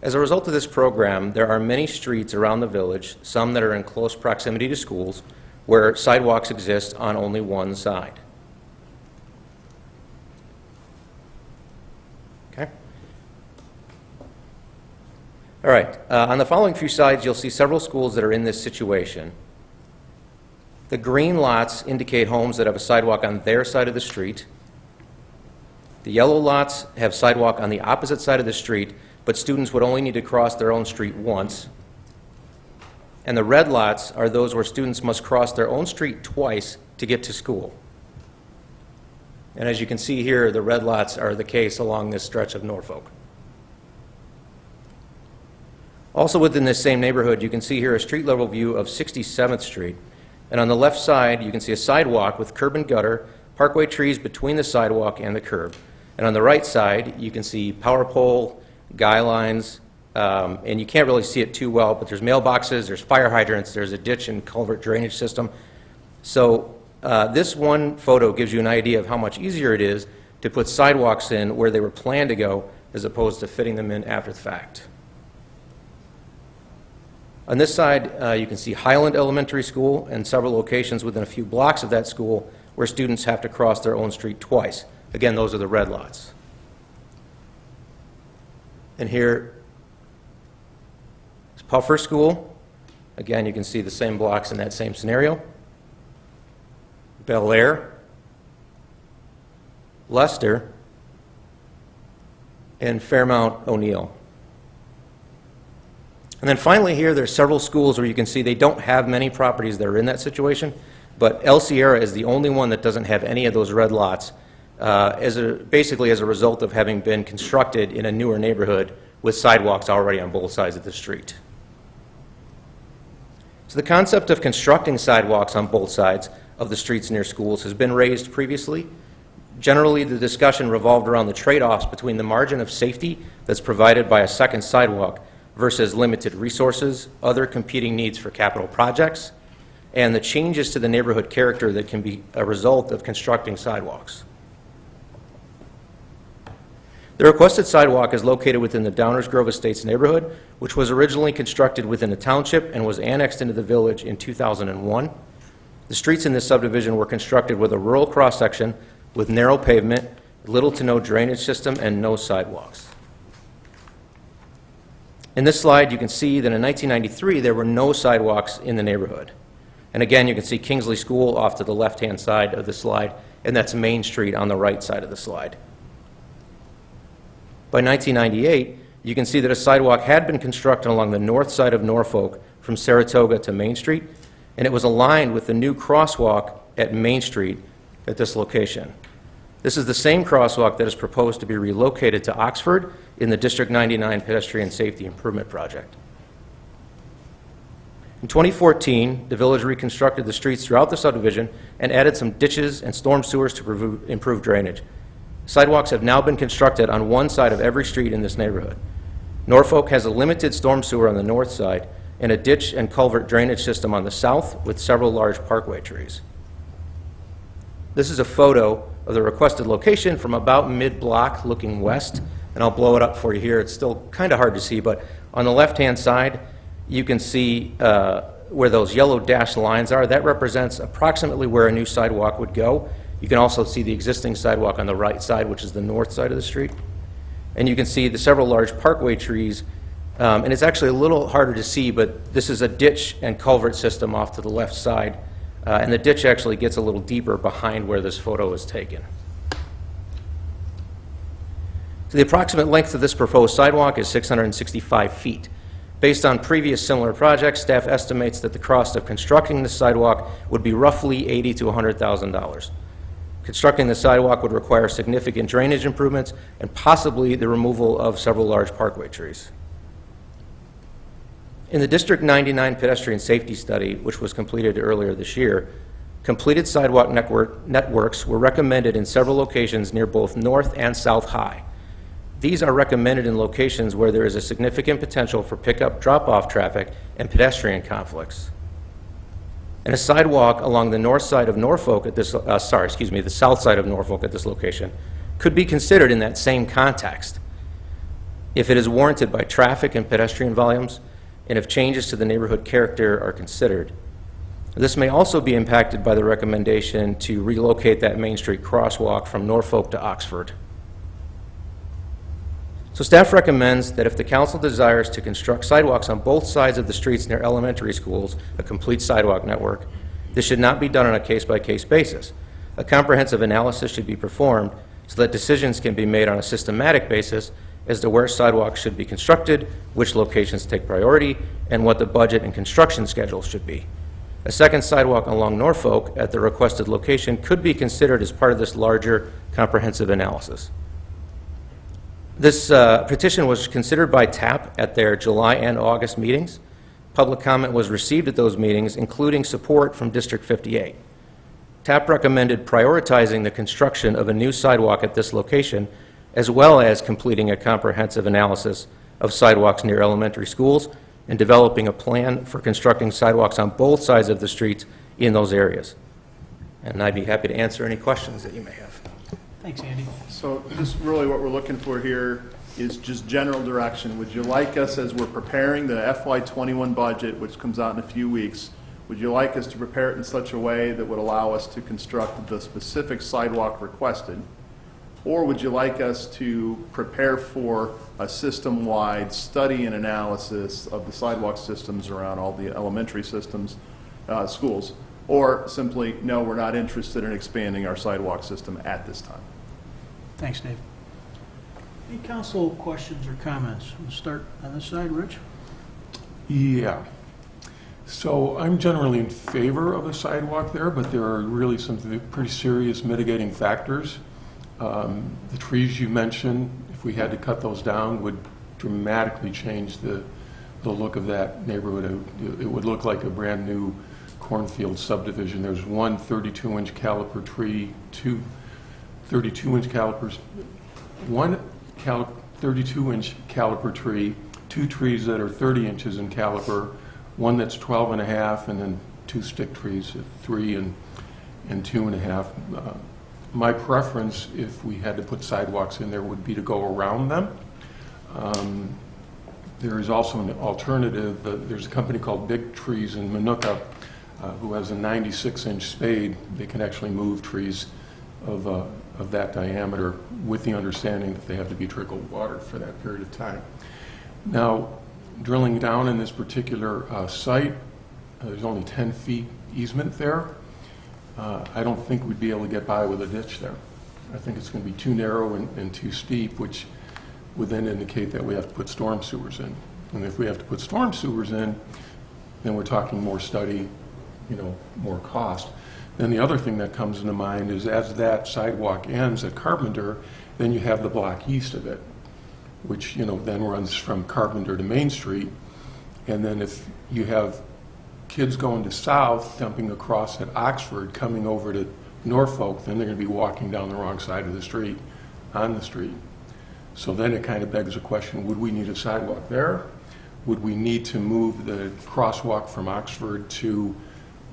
As a result of this program, there are many streets around the village, some that are in close proximity to schools, where sidewalks exist on only one side. Okay. All right. On the following few slides, you'll see several schools that are in this situation. The green lots indicate homes that have a sidewalk on their side of the street. The yellow lots have sidewalk on the opposite side of the street, but students would only need to cross their own street once. And the red lots are those where students must cross their own street twice to get to school. And as you can see here, the red lots are the case along this stretch of Norfolk. Also within this same neighborhood, you can see here a street-level view of 67th Street. And on the left side, you can see a sidewalk with curb and gutter, parkway trees between the sidewalk and the curb. And on the right side, you can see power pole, guy lines, and you can't really see it too well, but there's mailboxes, there's fire hydrants, there's a ditch and culvert drainage system. So this one photo gives you an idea of how much easier it is to put sidewalks in where they were planned to go as opposed to fitting them in after the fact. On this side, you can see Highland Elementary School and several locations within a few blocks of that school where students have to cross their own street twice. Again, those are the red lots. And here is Puffer School. Again, you can see the same blocks in that same scenario. Bel Air, Leicester, and Fairmount O'Neill. And then finally here, there's several schools where you can see they don't have many properties that are in that situation, but El Sierra is the only one that doesn't have any of those red lots, basically as a result of having been constructed in a newer neighborhood with sidewalks already on both sides of the street. So the concept of constructing sidewalks on both sides of the streets near schools has been raised previously. Generally, the discussion revolved around the trade-offs between the margin of safety that's provided by a second sidewalk versus limited resources, other competing needs for capital projects, and the changes to the neighborhood character that can be a result of constructing sidewalks. The requested sidewalk is located within the Downers Grove Estates neighborhood, which was originally constructed within a township and was annexed into the village in 2001. The streets in this subdivision were constructed with a rural cross-section with narrow pavement, little to no drainage system, and no sidewalks. In this slide, you can see that in 1993, there were no sidewalks in the neighborhood. And again, you can see Kingsley School off to the left-hand side of the slide, and that's Main Street on the right side of the slide. By 1998, you can see that a sidewalk had been constructed along the north side of Norfolk from Saratoga to Main Street, and it was aligned with the new crosswalk at Main Street at this location. This is the same crosswalk that is proposed to be relocated to Oxford in the District 99 Pedestrian Safety Improvement Project. In 2014, the village reconstructed the streets throughout the subdivision and added some ditches and storm sewers to improve drainage. Sidewalks have now been constructed on one side of every street in this neighborhood. Norfolk has a limited storm sewer on the north side and a ditch and culvert drainage system on the south with several large parkway trees. This is a photo of the requested location from about mid-block looking west, and I'll blow it up for you here. It's still kind of hard to see, but on the left-hand side, you can see where those yellow dashed lines are. That represents approximately where a new sidewalk would go. You can also see the existing sidewalk on the right side, which is the north side of the street. And you can see the several large parkway trees And it's actually a little harder to see, but this is a ditch and culvert system off to the left side, and the ditch actually gets a little deeper behind where this photo is taken. So the approximate length of this proposed sidewalk is 665 feet. Based on previous similar projects, staff estimates that the cost of constructing this sidewalk would be roughly $80,000 to $100,000. Constructing the sidewalk would require significant drainage improvements and possibly the removal of several large parkway trees. In the District 99 pedestrian safety study, which was completed earlier this year, completed sidewalk networks were recommended in several locations near both North and South High. These are recommended in locations where there is a significant potential for pickup drop-off traffic and pedestrian conflicts. And a sidewalk along the north side of Norfolk at this, the south side of Norfolk at this location could be considered in that same context if it is warranted by traffic and pedestrian volumes and if changes to the neighborhood character are considered. This may also be impacted by the recommendation to relocate that Main Street crosswalk from Norfolk to Oxford. So staff recommends that if the council desires to construct sidewalks on both sides of the streets near elementary schools, a complete sidewalk network, this should not be done on a case-by-case basis. A comprehensive analysis should be performed so that decisions can be made on a systematic basis as to where sidewalks should be constructed, which locations take priority, and what the budget and construction schedule should be. A second sidewalk along Norfolk at the requested location could be considered as part of this larger comprehensive analysis. This petition was considered by TAP at their July and August meetings. Public comment was received at those meetings, including support from District 58. TAP recommended prioritizing the construction of a new sidewalk at this location, as well as completing a comprehensive analysis of sidewalks near elementary schools and developing a plan for constructing sidewalks on both sides of the streets in those areas. And I'd be happy to answer any questions that you may have. Thanks, Andy. So just really what we're looking for here is just general direction. Would you like us, as we're preparing the FY21 budget, which comes out in a few weeks, would you like us to prepare it in such a way that would allow us to construct the specific sidewalk requested? Or would you like us to prepare for a system-wide study and analysis of the sidewalk systems around all the elementary systems, schools? Or simply, no, we're not interested in expanding our sidewalk system at this time? Thanks, Dave. Any council questions or comments? We'll start on this side, Rich. Yeah. So I'm generally in favor of a sidewalk there, but there are really some pretty serious mitigating factors. The trees you mentioned, if we had to cut those down, would dramatically change the look of that neighborhood. It would look like a brand new cornfield subdivision. There's one 32-inch caliper tree, two 32-inch calipers, one 32-inch caliper tree, two trees that are 30 inches in caliper, one that's 12 and a half, and then two stick trees at 3 and 2.5. My preference, if we had to put sidewalks in there, would be to go around them. There is also an alternative. There's a company called Big Trees in Minooka who has a 96-inch spade. They can actually move trees of that diameter with the understanding that they have to be trickled water for that period of time. Now, drilling down in this particular site, there's only 10 feet easement there. I don't think we'd be able to get by with a ditch there. I think it's going to be too narrow and too steep, which would then indicate that we have to put storm sewers in. And if we have to put storm sewers in, then we're talking more study, more cost. Then the other thing that comes into mind is as that sidewalk ends at Carpenter, then you have the block east of it, which then runs from Carpenter to Main Street. And then if you have kids going to South, dumping across at Oxford, coming over to Norfolk, then they're going to be walking down the wrong side of the street, on the street. So then it kind of begs the question, would we need a sidewalk there? Would we need to move the crosswalk from Oxford to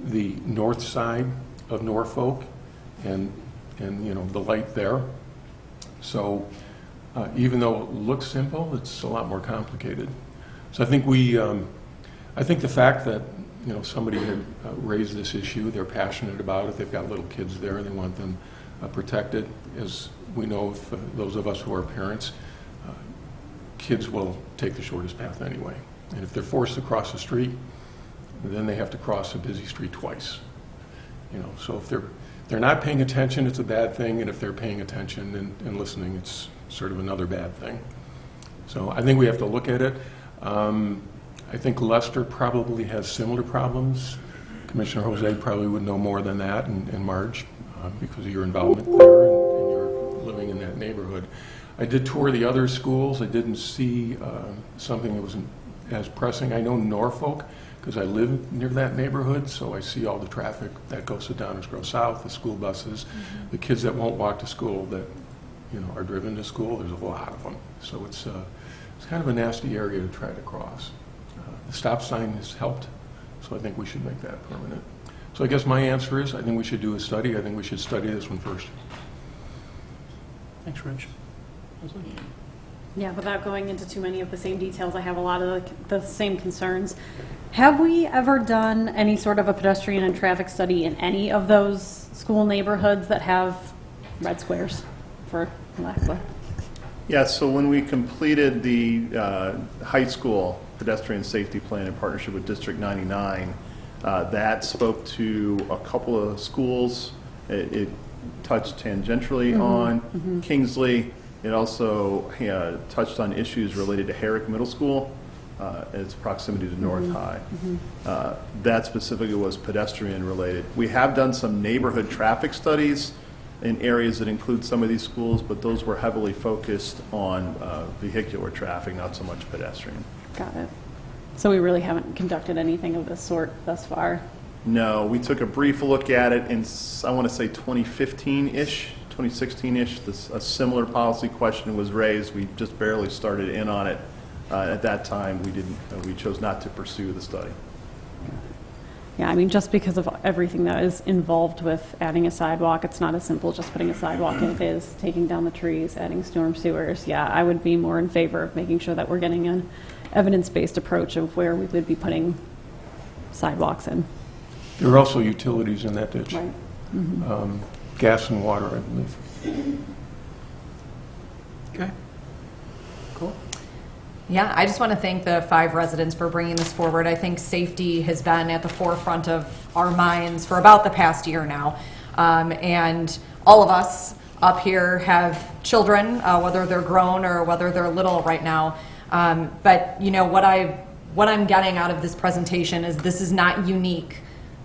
the north side of Norfolk and the light there? So even though it looks simple, it's a lot more complicated. So I think the fact that somebody had raised this issue, they're passionate about it, they've got little kids there, and they want them protected. As we know, those of us who are parents, kids will take the shortest path anyway. And if they're forced to cross the street, then they have to cross a busy street twice. So if they're not paying attention, it's a bad thing, and if they're paying attention and listening, it's sort of another bad thing. So I think we have to look at it. I think Leicester probably has similar problems. Commissioner Jose probably would know more than that, and Marge, because of your involvement there and your living in that neighborhood. I did tour the other schools. I didn't see something that was as pressing. I know Norfolk, because I live near that neighborhood, so I see all the traffic that goes to Downers Grove South, the school buses, the kids that won't walk to school that are driven to school. There's a lot of them. So it's kind of a nasty area to try to cross. The stop sign has helped, so I think we should make that permanent. So I guess my answer is I think we should do a study. I think we should study this one first. Thanks, Rich. Yeah, without going into too many of the same details, I have a lot of the same concerns. Have we ever done any sort of a pedestrian and traffic study in any of those school neighborhoods that have red squares, for lack of a... Yeah, so when we completed the high school pedestrian safety plan in partnership with District 99, that spoke to a couple of schools. It touched tangentially on Kingsley. It also touched on issues related to Herrick Middle School, its proximity to North High. That specifically was pedestrian related. We have done some neighborhood traffic studies in areas that include some of these schools, but those were heavily focused on vehicular traffic, not so much pedestrian. Got it. So we really haven't conducted anything of this sort thus far? No, we took a brief look at it in, I want to say 2015-ish, 2016-ish. A similar policy question was raised. We just barely started in on it. At that time, we chose not to pursue the study. Yeah, I mean, just because of everything that is involved with adding a sidewalk, it's not as simple just putting a sidewalk in. It is taking down the trees, adding storm sewers. Yeah, I would be more in favor of making sure that we're getting an evidence-based approach of where we would be putting sidewalks in. There are also utilities in that ditch. Right. Gas and water, I believe. Okay. Cool. Yeah, I just want to thank the 5 residents for bringing this forward. I think safety has been at the forefront of our minds for about the past year now. And all of us up here have children, whether they're grown or whether they're little right now. But what I'm getting out of this presentation is this is not unique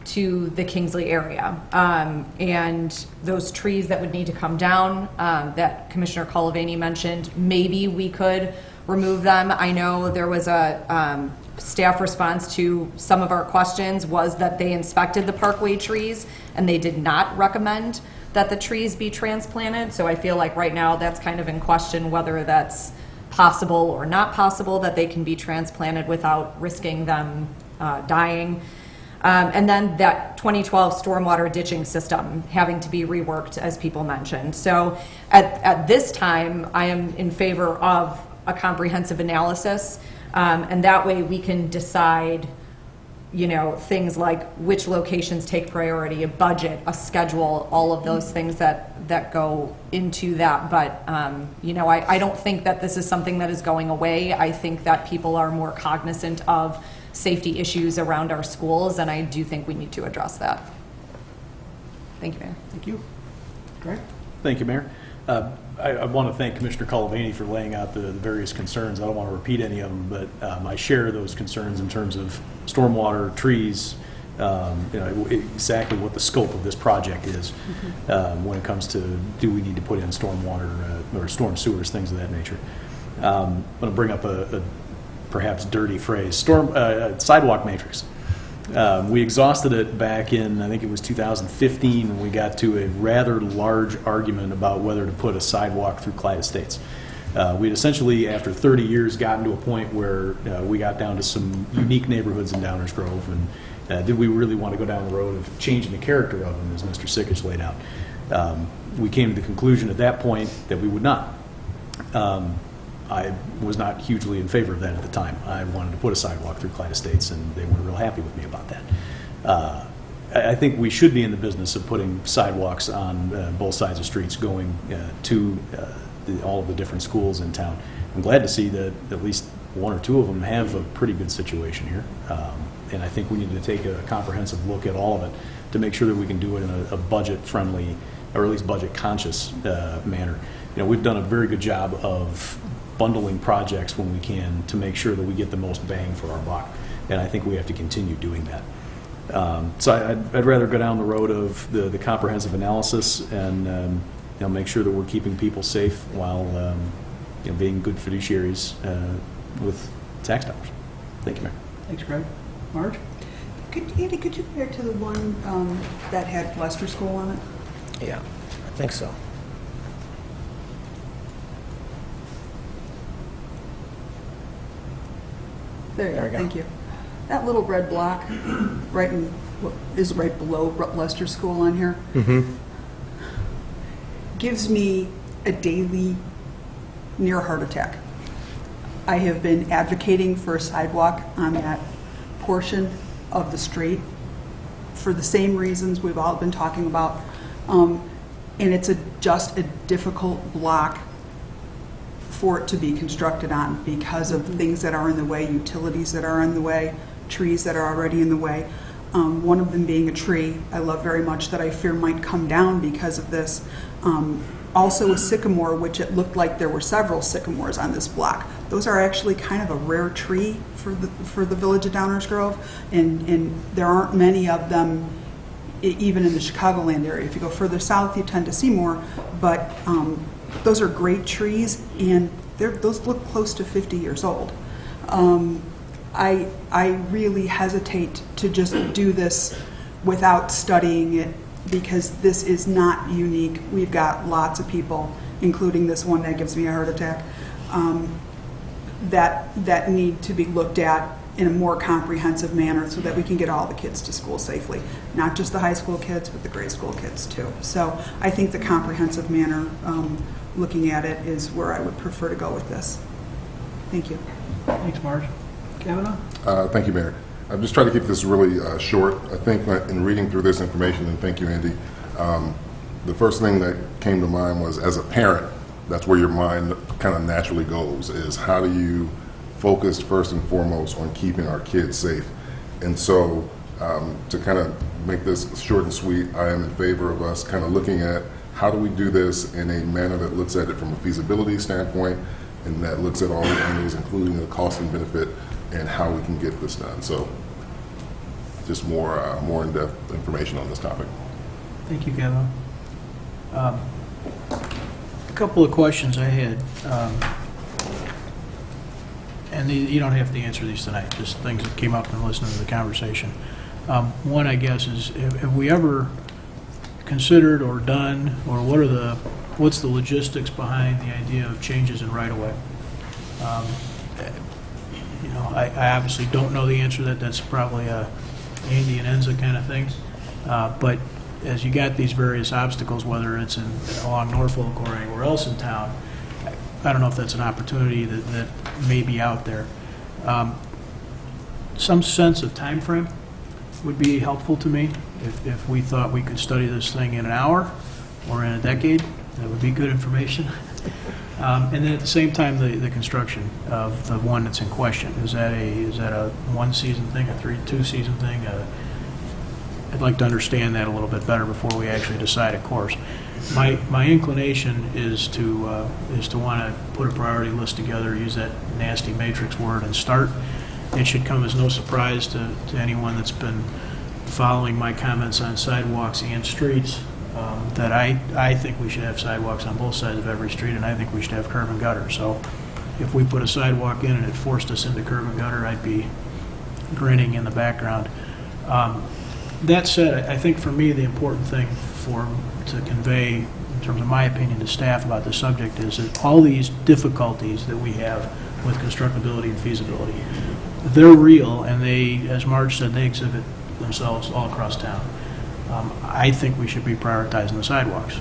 to the Kingsley area. And those trees that would need to come down that Commissioner Colavani mentioned, maybe we could remove them. I know there was a staff response to some of our questions was that they inspected the parkway trees and they did not recommend that the trees be transplanted. So I feel like right now that's kind of in question whether that's possible or not possible that they can be transplanted without risking them dying. And then that 2012 stormwater ditching system having to be reworked, as people mentioned. So at this time, I am in favor of a comprehensive analysis, and that way we can decide, things like which locations take priority, a budget, a schedule, all of those things that go into that. But, I don't think that this is something that is going away. I think that people are more cognizant of safety issues around our schools, and I do think we need to address that. Thank you, Mayor. Thank you. Greg? Thank you, Mayor. I want to thank Commissioner Colavani for laying out the various concerns. I don't want to repeat any of them, but I share those concerns in terms of stormwater, trees, exactly what the scope of this project is when it comes to do we need to put in stormwater or storm sewers, things of that nature. I'm going to bring up a perhaps dirty phrase, sidewalk matrix. We exhausted it back in, I think it was 2015, when we got to a rather large argument about whether to put a sidewalk through Clyde Estates. We'd essentially, after 30 years, gotten to a point where we got down to some unique neighborhoods in Downers Grove, and did we really want to go down the road of changing the character of them, as Mr. Sikich laid out? We came to the conclusion at that point that we would not. I was not hugely in favor of that at the time. I wanted to put a sidewalk through Clyde Estates, and they weren't real happy with me about that. I think we should be in the business of putting sidewalks on both sides of streets going to all of the different schools in town. I'm glad to see that at least one or two of them have a pretty good situation here. And I think we need to take a comprehensive look at all of it to make sure that we can do it in a budget-friendly, or at least budget-conscious manner. You know, we've done a very good job of bundling projects when we can to make sure that we get the most bang for our buck. And I think we have to continue doing that. So I'd rather go down the road of the comprehensive analysis and you know, make sure that we're keeping people safe while you know, being good fiduciaries with tax dollars. Thank you, Mayor. Thanks, Greg. Marge? Andy, could you compare it to the one that had Leicester School on it? Yeah, I think so. There you There we go, go. thank you. That little red block right in, is right below Leicester School on here, gives me a daily near heart attack. I have been advocating for a sidewalk on that portion of the street for the same reasons we've all been talking about. And it's just a difficult block for it to be constructed on because of things that are in the way, utilities that are in the way, trees that are already in the way. One of them being a tree I love very much that I fear might come down because of this. Also a sycamore, which it looked like there were several sycamores on this block. Those are actually kind of a rare tree for the village of Downers Grove, and there aren't many of them even in the Chicagoland area. If you go further south, you tend to see more, but those are great trees, and those look close to 50 years old. I really hesitate to just do this without studying it, because this is not unique. We've got lots of people, including this one that gives me a heart attack, that need to be looked at in a more comprehensive manner so that we can get all the kids to school safely. Not just the high school kids, but the grade school kids too. So I think the comprehensive manner, looking at it, is where I would prefer to go with this. Thank you. Thanks, Marge. Kavanaugh? Thank you, Mayor. I'm just trying to keep this really short. I think in reading through this information, and thank you, Andy, the first thing that came to mind was, as a parent, that's where your mind kind of naturally goes, is how do you focus first and foremost on keeping our kids safe? And so to kind of make this short and sweet, I am in favor of us kind of looking at how do we do this in a manner that looks at it from a feasibility standpoint and that looks at all the angles, including the cost and benefit, and how we can get this done. So just more in-depth information on this topic. Thank you, Kevin. A couple of questions I had, and you don't have to answer these tonight, just things that came up in listening to the conversation. One, I guess, is have we ever considered or done, or what's the logistics behind the idea of changes in right-of-way? You know, I obviously don't know the answer to that. That's probably a Andy and Enza kind of thing. But as you got these various obstacles, whether it's along Norfolk or anywhere else in town, I don't know if that's an opportunity that may be out there. Some sense of time frame would be helpful to me. If we thought we could study this thing in an hour or in a decade, that would be good information. And then at the same time, the construction of the one that's in question, is that a one-season thing, a two-season thing? I'd like to understand that a little bit better before we actually decide a course. My inclination is to want to put a priority list together, use that nasty matrix word, and start. It should come as no surprise to anyone that's been following my comments on sidewalks and streets, that I think we should have sidewalks on both sides of every street, and I think we should have curb and gutter. So if we put a sidewalk in and it forced us into curb and gutter, I'd be grinning in the background. That said, I think for me the important thing to convey in terms of my opinion to staff about the subject is that all these difficulties that we have with constructability and feasibility, they're real, and they, as Marge said, they exhibit themselves all across town. I think we should be prioritizing the sidewalks.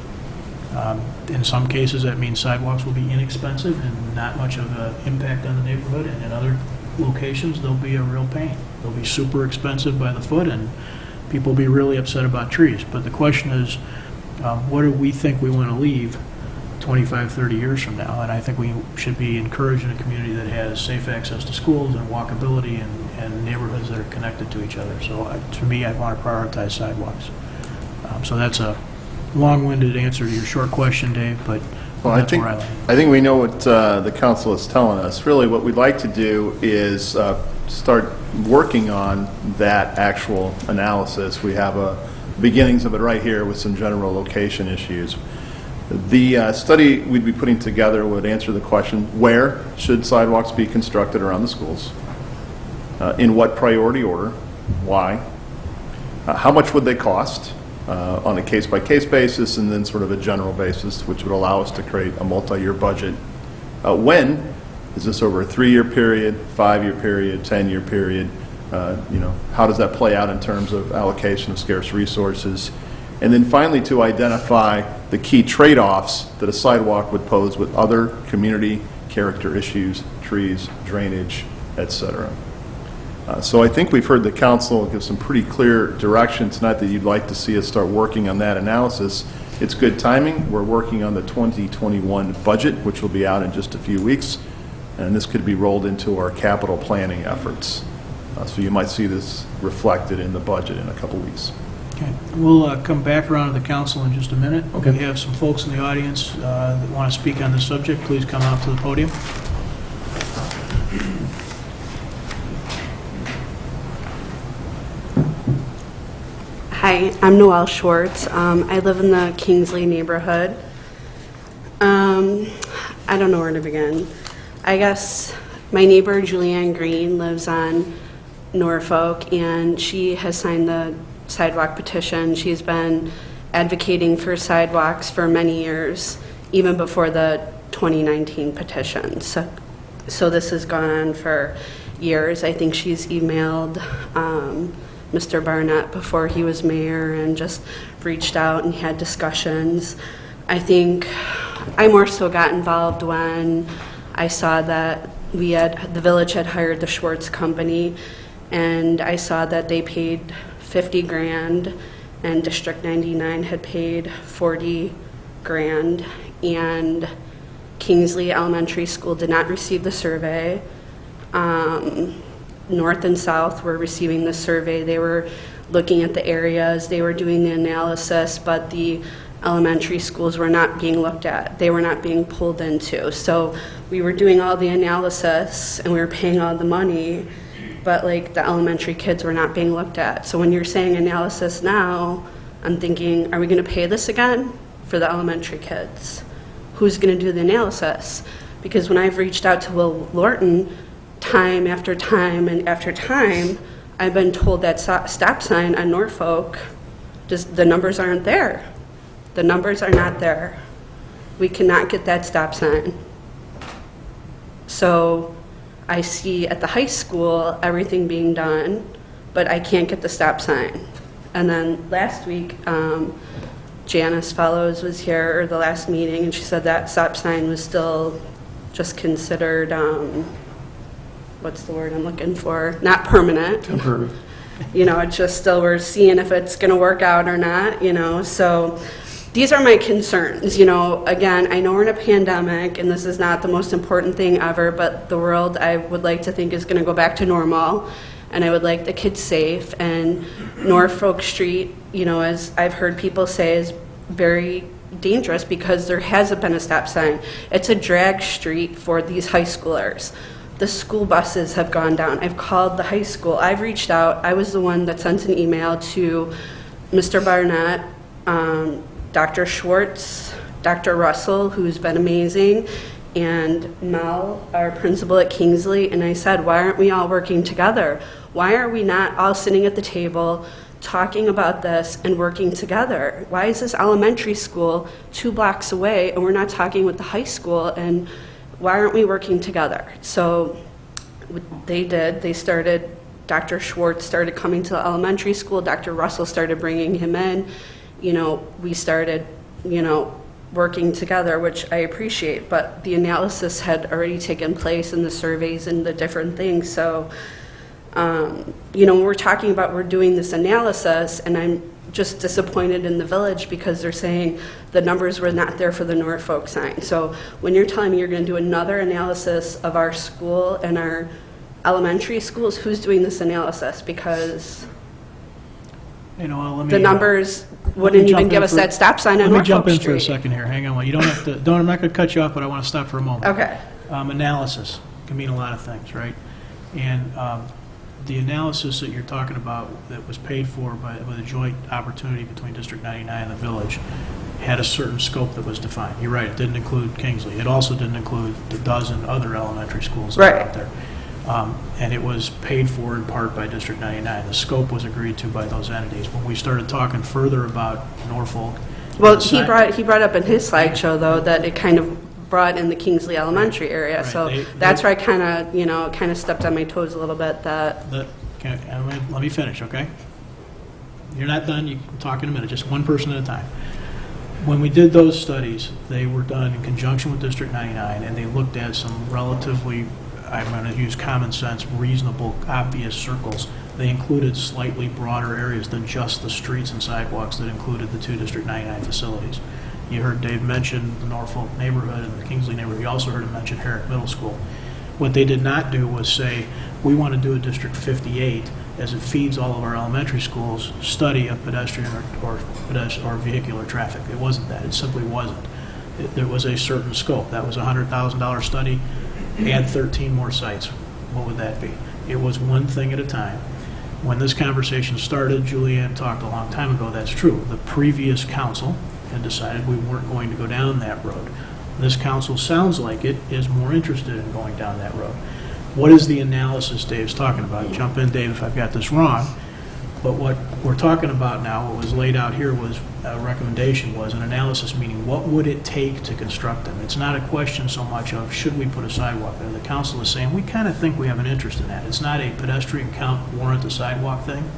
In some cases, that means sidewalks will be inexpensive and not much of an impact on the neighborhood, and in other locations, they'll be a real pain. They'll be super expensive by the foot, and people will be really upset about trees. But the question is, what do we think we want to leave 25, 30 years from now. And I think we should be encouraging a community that has safe access to schools and walkability and neighborhoods that are connected to each other. So to me, I want to prioritize sidewalks. So that's a long-winded answer to your short question, Dave, but Well, that's where I land. I think we know what the council is telling us. Really, what we'd like to do is start working on that actual analysis. We have beginnings of it right here with some general location issues. The study we'd be putting together would answer the question, where should sidewalks be constructed around the schools? In what priority order? Why? How much would they cost? On a case-by-case basis, and then sort of a general basis, which would allow us to create a multi-year budget. When? Is this over a 3-year period, 5-year period, 10-year period? How does that play out in terms of allocation of scarce resources? And then finally, to identify the key trade-offs that a sidewalk would pose with other community character issues, trees, drainage, etc. So I think we've heard the council give some pretty clear direction tonight that you'd like to see us start working on that analysis. It's good timing. We're working on the 2021 budget, which will be out in just a few weeks, and this could be rolled into our capital planning efforts. So you might see this reflected in the budget in a couple weeks. Okay. We'll come back around to the council in just a minute. Okay. We have some folks in the audience that want to speak on this subject. Please come out to the podium. Hi, I'm Noelle Schwartz. I live in the Kingsley neighborhood. I don't know where to begin. I guess my neighbor Julianne Green lives on Norfolk, and she has signed the sidewalk petition. She's been advocating for sidewalks for many years, even before the 2019 petition. So this has gone on for years. I think she's emailed Mr. Barnett before he was mayor and just reached out and had discussions. I think I more so got involved when I saw that the village had hired the Schwartz company, and I saw that they paid $50,000 and District 99 had paid $40,000, and Kingsley Elementary School did not receive the survey. North and South were receiving the survey. They were looking at the areas, they were doing the analysis, but the elementary schools were not being looked at. They were not being pulled into. So we were doing all the analysis and we were paying all the money, but like the elementary kids were not being looked at. So when you're saying analysis now, I'm thinking, are we going to pay this again for the elementary kids? Who's going to do the analysis? Because when I've reached out to Will Lorton, time after time and after time, I've been told that stop sign on Norfolk, just the numbers aren't there. The numbers are not there. We cannot get that stop sign. So I see at the high school everything being done, but I can't get the stop sign. And then last week, Janice Fellows was here, or the last meeting, and she said that stop sign was still just considered, what's the word I'm looking for? Not permanent. Temporary. It's just still, we're seeing if it's going to work out or not, so these are my concerns. Again, I know we're in a pandemic and this is not the most important thing ever, but the world, I would like to think, is going to go back to normal, and I would like the kids safe. And Norfolk Street, as I've heard people say, is very dangerous because there hasn't been a stop sign. It's a drag street for these high schoolers. The school buses have gone down. I've called the high school. I've reached out. I was the one that sent an email to Mr. Barnett, Dr. Schwartz, Dr. Russell, who's been amazing, and Mel, our principal at Kingsley, and I said, why aren't we all working together? Why are we not all sitting at the table talking about this and working together? Why is this elementary school 2 blocks away and we're not talking with the high school, and why aren't we working together? So they did. They started, Dr. Schwartz started coming to the elementary school, Dr. Russell started bringing him in. We started, working together, which I appreciate, but the analysis had already taken place and the surveys and the different things. So, when we're talking about we're doing this analysis, and just disappointed in the village because they're saying the numbers were not there for the Norfolk sign. So when you're telling me you're going to do another analysis of our school and our elementary schools, who's doing this analysis? Because You know, let me. the numbers let me wouldn't jump even in give us for- that stop sign on Let me Norfolk jump in Street. for a second here. Hang on. Well, you don't have to, I'm not going to cut you off, but I want to stop for a moment. Okay. Analysis can mean a lot of things, right? And the analysis that you're talking about that was paid for with a joint opportunity between District 99 and the village had a certain scope that was defined. You're right, it didn't include Kingsley. It also didn't include the dozen other elementary schools that are out there. And it was paid for in part by District 99. The scope was agreed to by those entities. When we started talking further about Norfolk. Well, he brought up in his slideshow, though, that it kind of brought in the Kingsley Elementary area. Right. So that's where I kind of stepped on my toes a little bit. Let me finish, okay? You're not done. You can talk in a minute. Just one person at a time. When we did those studies, they were done in conjunction with District 99, and they looked at some relatively, I'm going to use common sense, reasonable, obvious circles. They included slightly broader areas than just the streets and sidewalks that included the two District 99 facilities. You heard Dave mention the Norfolk neighborhood and the Kingsley neighborhood. You also heard him mention Herrick Middle School. What they did not do was say, we want to do a District 58 as it feeds all of our elementary schools, study of pedestrian or vehicular traffic. It wasn't that. It simply wasn't. There was a certain scope. That was a $100,000 study. Add 13 more sites. What would that be? It was one thing at a time. When this conversation started, Julianne talked a long time ago, that's true. The previous council had decided we weren't going to go down that road. This council sounds like it is more interested in going down that road. What is the analysis Dave's talking about? Jump in, Dave, if I've got this wrong. But what we're talking about now, what was laid out here was a recommendation, was an analysis, meaning what would it take to construct them? It's not a question so much of should we put a sidewalk there. The council is saying we kind of think we have an interest in that. It's not a pedestrian count warrant the sidewalk thing.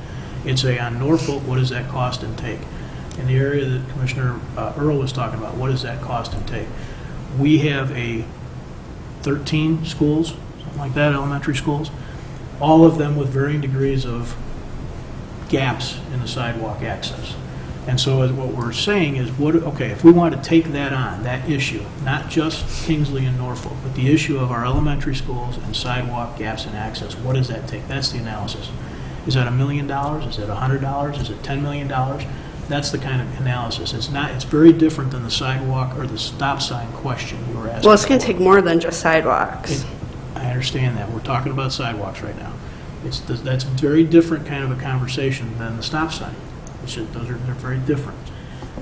It's a on Norfolk, what does that cost and take? In the area that Commissioner Earl was talking about, what does that cost and take? We have 13 schools, something like that, elementary schools, all of them with varying degrees of gaps in the sidewalk access. And so what we're saying is, if we want to take that on, that issue, not just Kingsley and Norfolk, but the issue of our elementary schools and sidewalk gaps in access, what does that take? That's the analysis. Is that $1 million? Is it $100? Is it $10 million? That's the kind of analysis. It's very different than the sidewalk or the stop sign question you were asking. Well, it's going to take more than just sidewalks. I understand that. We're talking about sidewalks right now. That's a very different kind of a conversation than the stop sign. They're very different.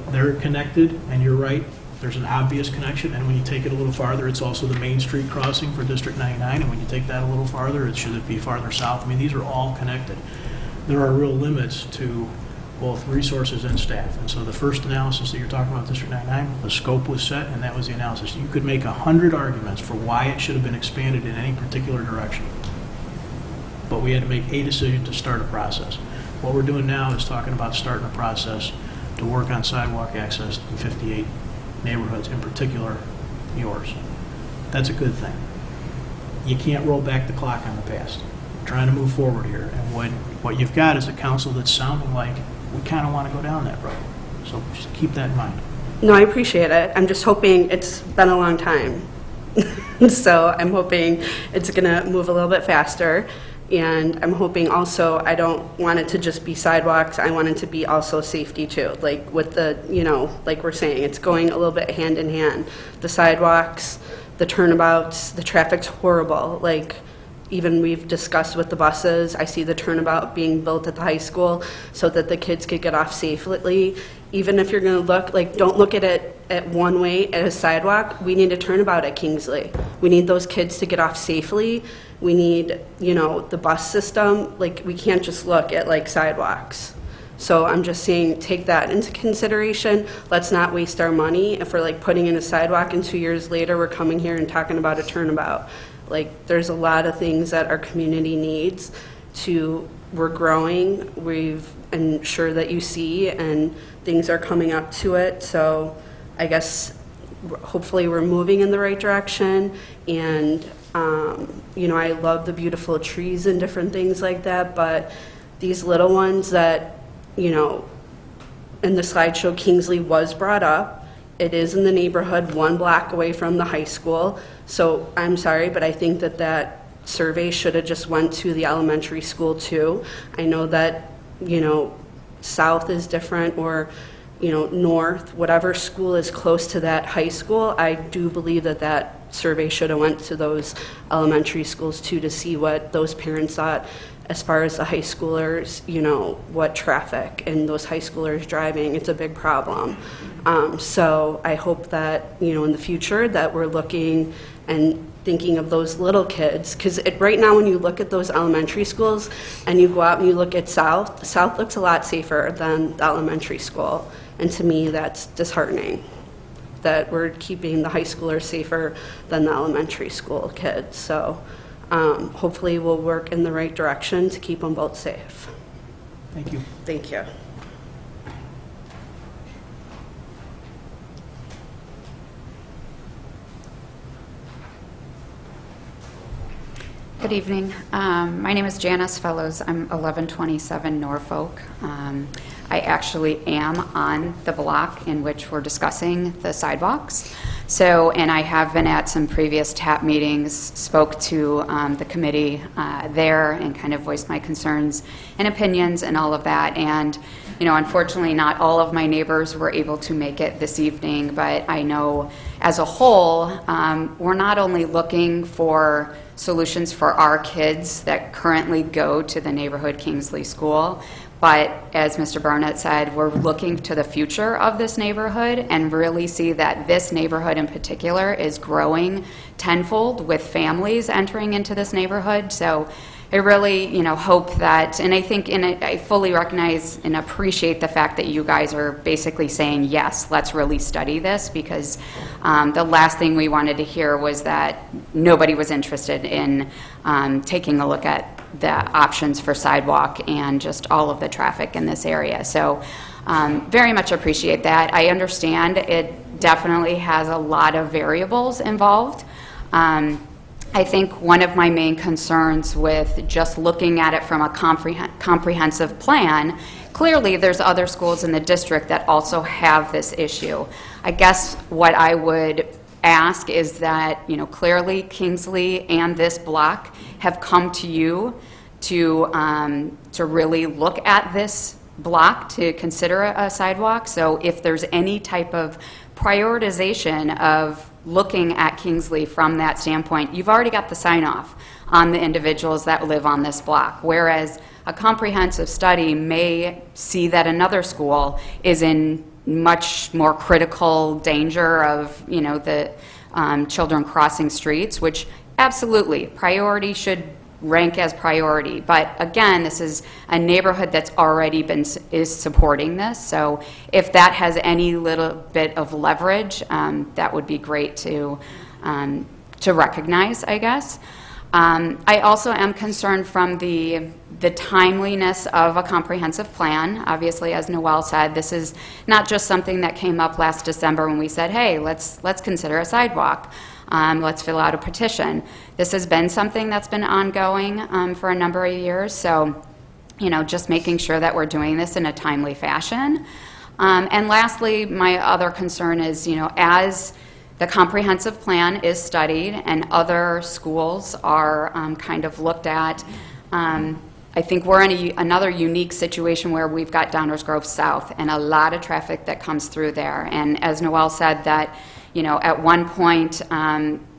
They're connected, and you're right, there's an obvious connection, and when you take it a little farther, it's also the Main Street crossing for District 99, and when you take that a little farther, should it be farther south? I mean, these are all connected. There are real limits to both resources and staff, and so the first analysis that you're talking about, District 99, the scope was set, and that was the analysis. You could make 100 arguments for why it should have been expanded in any particular direction, but we had to make a decision to start a process. What we're doing now is talking about starting a process to work on sidewalk access in 58 neighborhoods, in particular yours. That's a good thing. You can't roll back the clock on the past. We're trying to move forward here, and what you've got is a council that's sounding like we kind of want to go down that road. So just keep that in mind. No, I appreciate it. I'm just hoping, it's been a long time. So I'm hoping it's going to move a little bit faster. And I'm hoping also, I don't want it to just be sidewalks, I want it to be also safety too. Like with the, like we're saying, it's going a little bit hand in hand. The sidewalks, the turnabouts, the traffic's horrible. Like even we've discussed with the buses, I see the turnabout being built at the high school so that the kids could get off safely. Even if you're going to look, don't look at it at one way at a sidewalk. We need a turnabout at Kingsley. We need those kids to get off safely. We need, the bus system. We can't just look at sidewalks. So I'm just saying, take that into consideration. Let's not waste our money if we're putting in a sidewalk and 2 years later we're coming here and talking about a turnabout. There's a lot of things that our community needs we're growing. I'm sure that you see, and things are coming up to it. So I guess hopefully we're moving in the right direction. And, I love the beautiful trees and different things like that. But these little ones that, in the slideshow, Kingsley was brought up. It is in the neighborhood 1 block away from the high school. So I'm sorry, but I think that that survey should have just went to the elementary school too. I know that, you know, south is different, or, you know, north, whatever school is close to that high school. I do believe that that survey should have went to those elementary schools too, to see what those parents thought as far as the high schoolers, you know, what traffic and those high schoolers driving. It's a big problem. So I hope that, you know, in the future that we're looking and thinking of those little kids, because right now when you look at those elementary schools and you go out and you look at South looks a lot safer than the elementary school. And to me, that's disheartening, that we're keeping the high schoolers safer than the elementary school kids. So hopefully we'll work in the right direction to keep them both safe. Thank you. Thank you. Good evening. My name is Janice Fellows. I'm 1127 Norfolk. I actually am on the block in which we're discussing the sidewalks. So, and I have been at some previous TAP meetings, spoke to the committee there and kind of voiced my concerns and opinions and all of that. And, you know, unfortunately not all of my neighbors were able to make it this evening, but I know as a whole, we're not only looking for solutions for our kids that currently go to the neighborhood Kingsley School, but as Mr. Barnett said, we're looking to the future of this neighborhood and really see that this neighborhood in particular is growing tenfold with families entering into this neighborhood. So I really, you know, hope that, and I think, and I fully recognize and appreciate the fact that you guys are basically saying, yes, let's really study this, because the last thing we wanted to hear was that nobody was interested in taking a look at the options for sidewalk and just all of the traffic in this area. So very much appreciate that. I understand it definitely has a lot of variables involved. I think one of my main concerns with just looking at it from a comprehensive plan, clearly there's other schools in the district that also have this issue. I guess what I would ask is that, you know, clearly Kingsley and this block have come to you to really look at this block to consider a sidewalk. So if there's any type of prioritization of looking at Kingsley from that standpoint, you've already got the sign off on the individuals that live on this block, whereas a comprehensive study may see that another school is in much more critical danger of, you know, the children crossing streets, which absolutely priority should rank as priority. But again, this is a neighborhood that's already is supporting this. So if that has any little bit of leverage, that would be great to recognize, I guess. I also am concerned from the timeliness of a comprehensive plan. Obviously, as Noel said, this is not just something that came up last December when we said, hey, let's consider a sidewalk. Let's fill out a petition. This has been something that's been ongoing for a number of years. So, you know, just making sure that we're doing this in a timely fashion. And lastly, my other concern is, you know, as the comprehensive plan is studied and other schools are kind of looked at, I think we're in another unique situation where we've got Downers Grove South and a lot of traffic that comes through there. And as Noel said, that, you know, at one point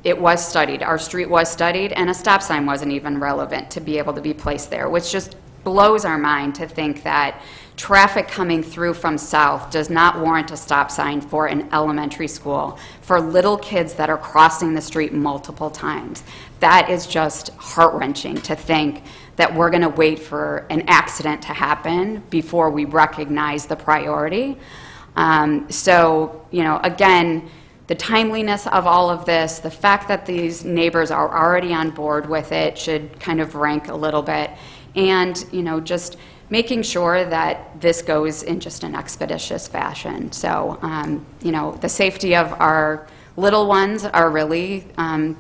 it was studied, our street was studied, and a stop sign wasn't even relevant to be able to be placed there, which just blows our mind to think that traffic coming through from south does not warrant a stop sign for an elementary school for little kids that are crossing the street multiple times. That is just heart-wrenching to think that we're going to wait for an accident to happen before we recognize the priority. So, you know, again, the timeliness of all of this, the fact that these neighbors are already on board with it should kind of rank a little bit. And, you know, just making sure that this goes in just an expeditious fashion. So, you know, the safety of our little ones are really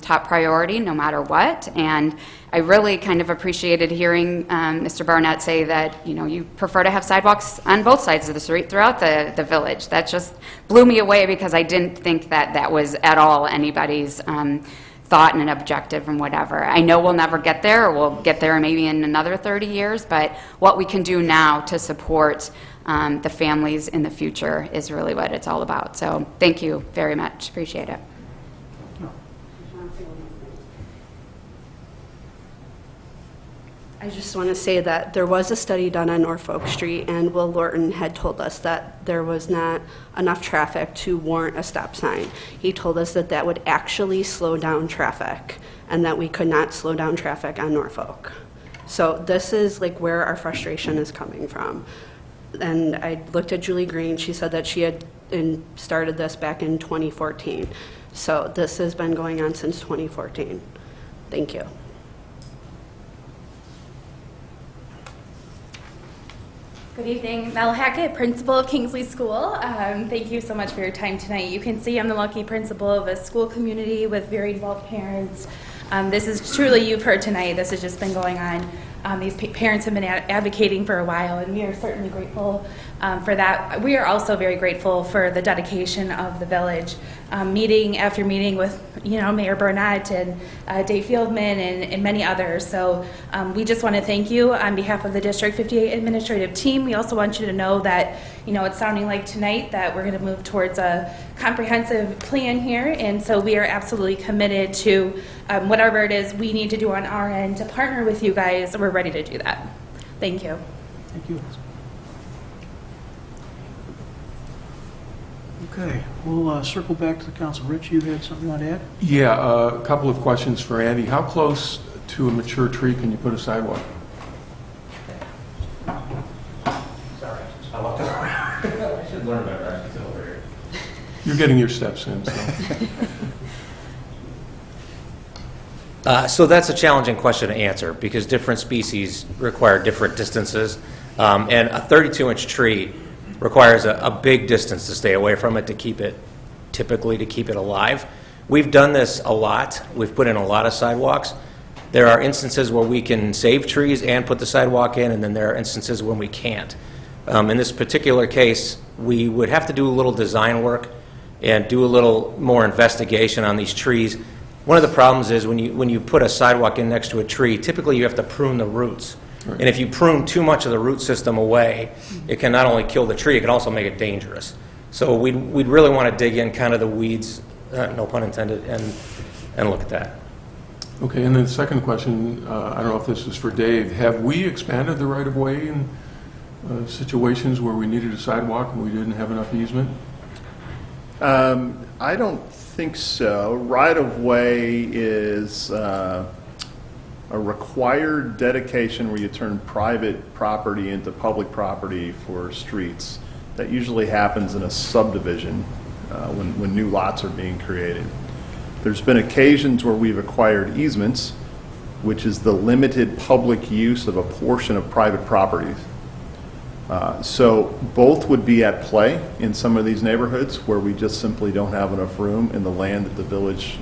top priority no matter what. And I really kind of appreciated hearing Mr. Barnett say that, you prefer to have sidewalks on both sides of the street throughout the village. That just blew me away because I didn't think that was at all anybody's thought and an objective and whatever. I know we'll never get there, or we'll get there maybe in another 30 years, but what we can do now to support the families in the future is really what it's all about. So thank you very much. Appreciate it. I just want to say that there was a study done on Norfolk Street, and Will Lorton had told us that there was not enough traffic to warrant a stop sign. He told us that that would actually slow down traffic, and that we could not slow down traffic on Norfolk. So this is like where our frustration is coming from. And I looked at Julie Green. She said that she had started this back in 2014. So this has been going on since 2014. Thank you. Good evening. Mel Hackett, principal of Kingsley School. Thank you so much for your time tonight. You can see I'm the lucky principal of a school community with very involved parents. This is truly, you've heard tonight, this has just been going on. These parents have been advocating for a while, and we are certainly grateful for that. We are also very grateful for the dedication of the village. Meeting after meeting with, Mayor Burnett and Dave Fieldman and many others. So we just want to thank you on behalf of the District 58 administrative team. We also want you to know that, it's sounding like tonight that we're going to move towards a comprehensive plan here. And so we are absolutely committed to whatever it is we need to do on our end to partner with you guys. We're ready to do that. Thank you. Thank you. Okay, we'll circle back to the council. Rich, you had something you want to add? Yeah, a couple of questions for Andy. How close to a mature tree can you put a sidewalk? Sorry, I walked over. I should learn better. I should sit over here. You're getting your steps in, so. So that's a challenging question to answer because different species require different distances. And a 32-inch tree requires a big distance to stay away from it to keep it alive. We've done this a lot. We've put in a lot of sidewalks. There are instances where we can save trees and put the sidewalk in, and then there are instances when we can't. In this particular case, we would have to do a little design work and do a little more investigation on these trees. One of the problems is when you put a sidewalk in next to a tree, typically you have to prune the roots. Right. And if you prune too much of the root system away, it can not only kill the tree, it can also make it dangerous. So we'd really want to dig in kind of the weeds, no pun intended, and look at that. Okay, and then the second question, I don't know if this is for Dave. Have we expanded the right-of-way in situations where we needed a sidewalk and we didn't have enough easement? I don't think so. Right-of-way is a required dedication where you turn private property into public property for streets. That usually happens in a subdivision when new lots are being created. There's been occasions where we've acquired easements, which is the limited public use of a portion of private properties. So both would be at play in some of these neighborhoods where we just simply don't have enough room in the land that the village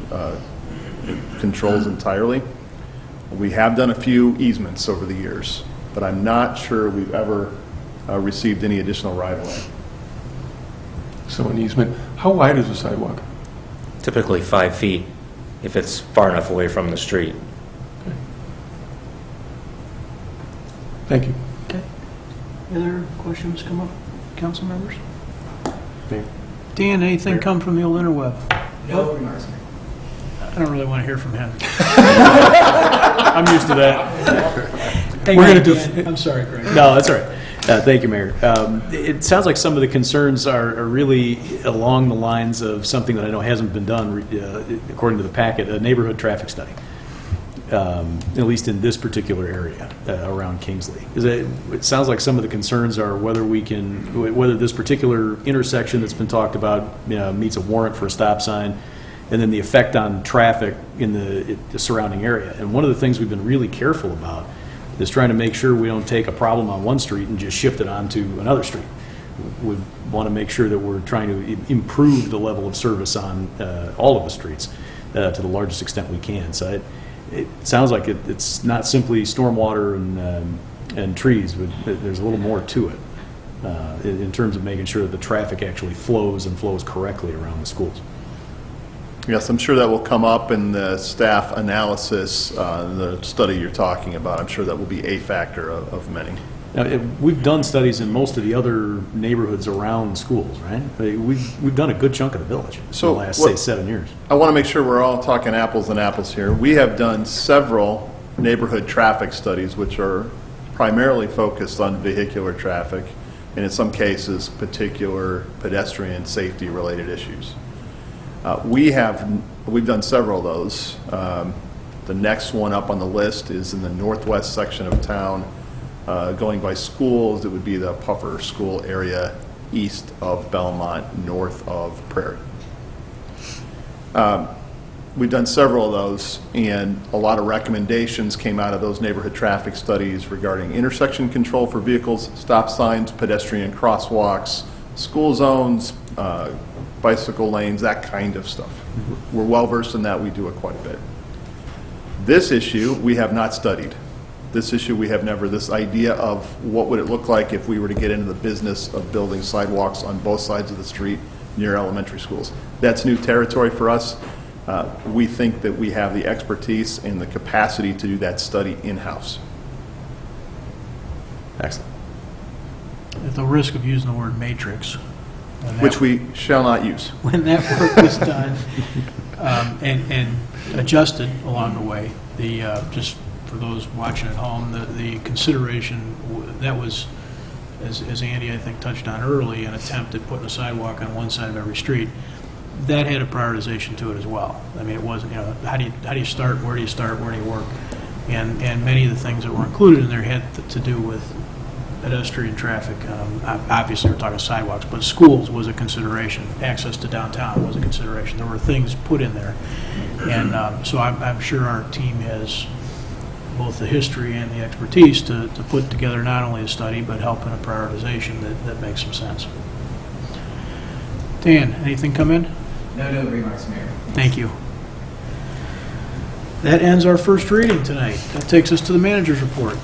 controls entirely. We have done a few easements over the years, but I'm not sure we've ever received any additional right-of-way. So an easement. How wide is a sidewalk? Typically 5 feet if it's far enough away from the street. Okay. Thank you. Okay. Any other questions come up, council members? Dave. Dan, anything come from the old interweb? No remarks. I don't really want to hear from him. I'm used to that. We're going to do. I'm sorry, Greg. No, that's all right. Thank you, Mayor. It sounds like some of the concerns are really along the lines of something that I know hasn't been done, according to the packet, a neighborhood traffic study, at least in this particular area around Kingsley. It sounds like some of the concerns are whether this particular intersection that's been talked about meets a warrant for a stop sign, and then the effect on traffic in the surrounding area. And one of the things we've been really careful about is trying to make sure we don't take a problem on one street and just shift it onto another street. would want to make sure that we're trying to improve the level of service on all of the streets to the largest extent we can. So it sounds like it's not simply stormwater and trees, but there's a little more to it in terms of making sure that the traffic actually flows and flows correctly around the schools. Yes, I'm sure that will come up in the staff analysis, the study you're talking about. I'm sure that will be a factor of many. Now, we've done studies in most of the other neighborhoods around schools, right? We've done a good chunk of the village in the last, say, 7 years. I want to make sure we're all talking apples and apples here. We have done several neighborhood traffic studies, which are primarily focused on vehicular traffic, and in some cases, particular pedestrian safety-related issues. We've done several of those. The next one up on the list is in the northwest section of town. Going by schools, it would be the Puffer School area east of Belmont, north of Prairie. We've done several of those, and a lot of recommendations came out of those neighborhood traffic studies regarding intersection control for vehicles, stop signs, pedestrian crosswalks, school zones, bicycle lanes, that kind of stuff. We're well versed in that. We do it quite a bit. This issue we have not studied. This issue we have never, this idea of what would it look like if we were to get into the business of building sidewalks on both sides of the street near elementary schools. That's new territory for us. We think that we have the expertise and the capacity to do that study in-house. Excellent. At the risk of using the word matrix. Which we shall not use. When that work was done and adjusted along the way, just for those watching at home, the consideration that was, as Andy I think touched on early, an attempt at putting a sidewalk on one side of every street. That had a prioritization to it as well. I mean, it wasn't, how do you start, where do you start, where do you work? And many of the things that were included in there had to do with pedestrian traffic. Obviously, we're talking sidewalks, but schools was a consideration. Access to downtown was a consideration. There were things put in there. And so I'm sure our team has both the history and the expertise to put together not only a study, but help in a prioritization that makes some sense. Dan, anything come in? No remarks, Mayor. Thank you. That ends our first reading tonight. That takes us to the manager's report.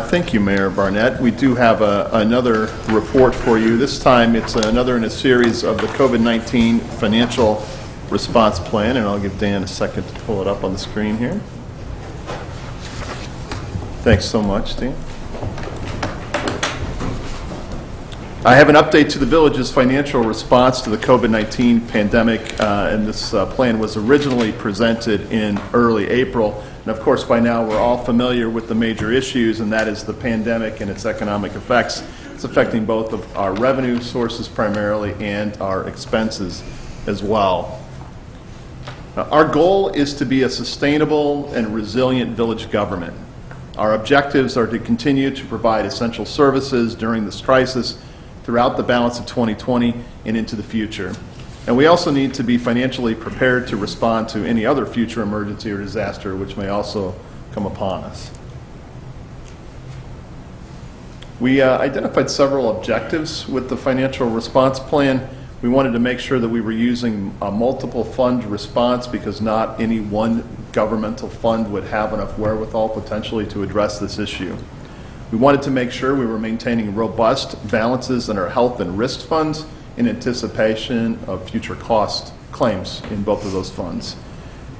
Thank you, Mayor Barnett. We do have another report for you. This time it's another in a series of the COVID-19 financial response plan, and I'll give Dan a second to pull it up on the screen here. Thanks so much, Dan. I have an update to the village's financial response to the COVID-19 pandemic, and this plan was originally presented in early April. And of course, by now we're all familiar with the major issues, and that is the pandemic and its economic effects. It's affecting both of our revenue sources primarily and our expenses as well. Our goal is to be a sustainable and resilient village government. Our objectives are to continue to provide essential services during this crisis throughout the balance of 2020 and into the future. And we also need to be financially prepared to respond to any other future emergency or disaster which may also come upon us. We identified several objectives with the financial response plan. We wanted to make sure that we were using a multiple fund response because not any one governmental fund would have enough wherewithal potentially to address this issue. We wanted to make sure we were maintaining robust balances in our health and risk funds in anticipation of future cost claims in both of those funds.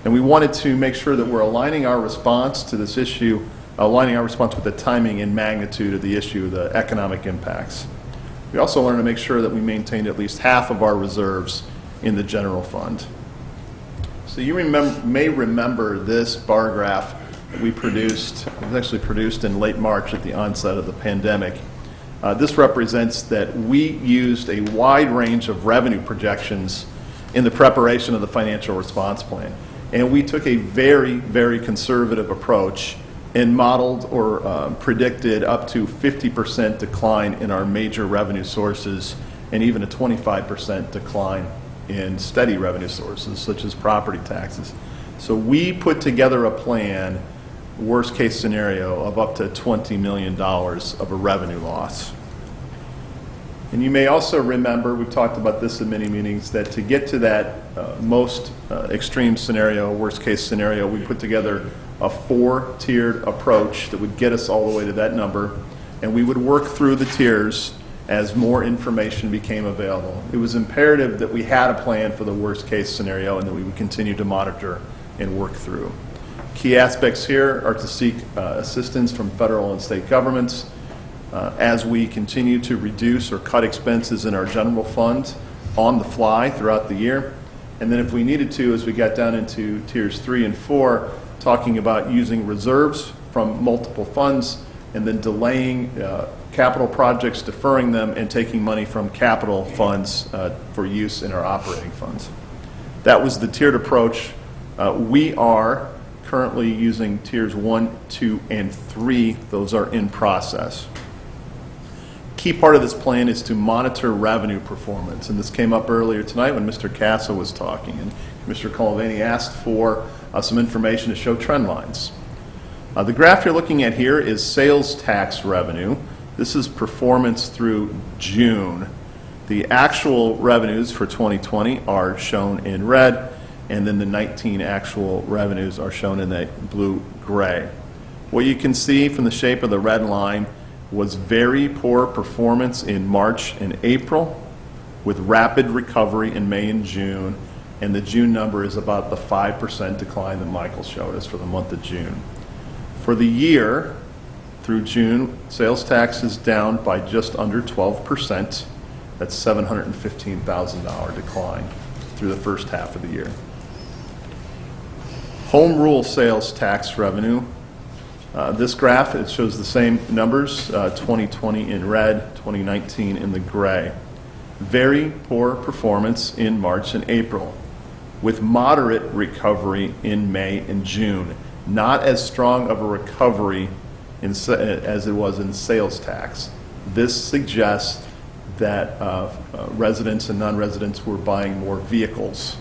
And we wanted to make sure that we're aligning our response to this issue, aligning our response with the timing and magnitude of the issue, the economic impacts. We also wanted to make sure that we maintained at least half of our reserves in the general fund. So you may remember this bar graph that we produced. It was actually produced in late March at the onset of the pandemic. This represents that we used a wide range of revenue projections in the preparation of the financial response plan. And we took a very, very conservative approach and modeled or predicted up to 50% decline in our major revenue sources and even a 25% decline in steady revenue sources such as property taxes. So we put together a plan, worst case scenario, of up to $20 million of a revenue loss. And you may also remember, we've talked about this in many meetings, that to get to that most extreme scenario, worst case scenario, we put together a 4-tiered approach that would get us all the way to that number, and we would work through the tiers as more information became available. It was imperative that we had a plan for the worst case scenario and that we would continue to monitor and work through. Key aspects here are to seek assistance from federal and state governments as we continue to reduce or cut expenses in our general fund on the fly throughout the year. And then if we needed to, as we got down into tiers 3 and 4, talking about using reserves from multiple funds and then delaying capital projects, deferring them, and taking money from capital funds for use in our operating funds. That was the tiered approach. We are currently using tiers 1, 2, and 3. Those are in process. Key part of this plan is to monitor revenue performance, and this came up earlier tonight when Mr. Castle was talking, and Mr. Colavani asked for some information to show trend lines. The graph you're looking at here is sales tax revenue. This is performance through June. The actual revenues for 2020 are shown in red, and then the 19 actual revenues are shown in that blue-gray. What you can see from the shape of the red line was very poor performance in March and April, with rapid recovery in May and June, and the June number is about the 5% decline that Michael showed us for the month of June. For the year through June, sales tax is down by just under 12%. That's $715,000 decline through the first half of the year. Home rule sales tax revenue. This graph, it shows the same numbers, 2020 in red, 2019 in the gray. Very poor performance in March and April, with moderate recovery in May and June. Not as strong of a recovery as it was in sales tax. This suggests that residents and non-residents were buying more vehicles.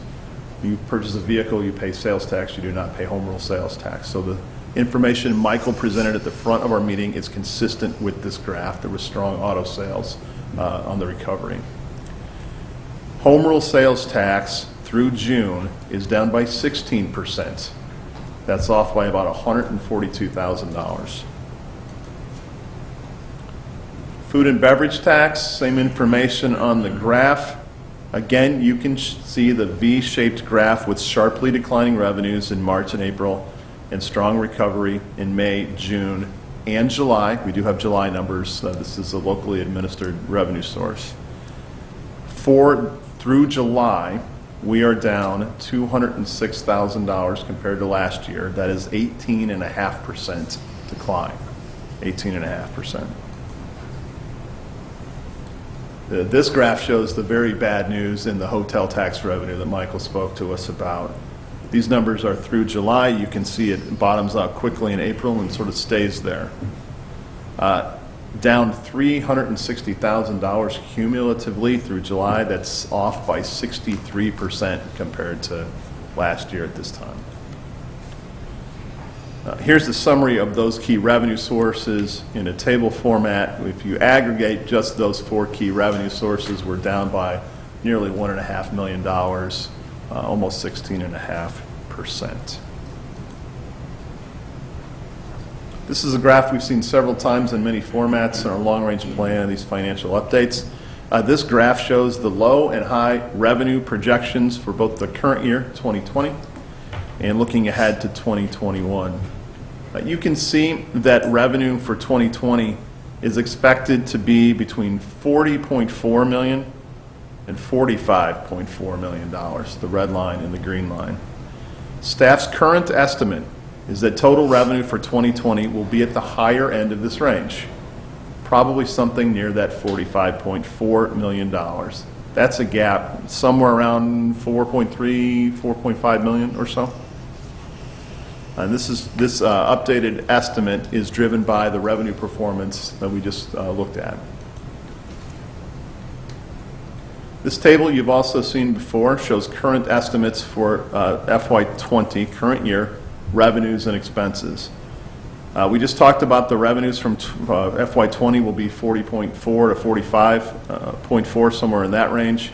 You purchase a vehicle, you pay sales tax, you do not pay home rule sales tax. So the information Michael presented at the front of our meeting is consistent with this graph. There was strong auto sales on the recovery. Home rule sales tax through June is down by 16%. That's off by about $142,000. Food and beverage tax, same information on the graph. Again, you can see the V-shaped graph with sharply declining revenues in March and April and strong recovery in May, June, and July. We do have July numbers. This is a locally administered revenue source. Through July, we are down $206,000 compared to last year. That is 18.5% decline. 18.5%. This graph shows the very bad news in the hotel tax revenue that Michael spoke to us about. These numbers are through July. You can see it bottoms out quickly in April and sort of stays there. Down $360,000 cumulatively through July. That's off by 63% compared to last year at this time. Here's the summary of those key revenue sources in a table format. If you aggregate just those 4 key revenue sources, we're down by nearly $1.5 million, almost 16.5%. This is a graph we've seen several times in many formats in our long-range plan, these financial updates. This graph shows the low and high revenue projections for both the current year, 2020, and looking ahead to 2021. You can see that revenue for 2020 is expected to be between $40.4 million and $45.4 million, the red line and the green line. Staff's current estimate is that total revenue for 2020 will be at the higher end of this range, probably something near that $45.4 million. That's a gap somewhere around 4.3, 4.5 million or so. And this updated estimate is driven by the revenue performance that we just looked at. This table you've also seen before shows current estimates for FY20, current year, revenues and expenses. We just talked about the revenues from FY20 will be 40.4 to 45.4, somewhere in that range.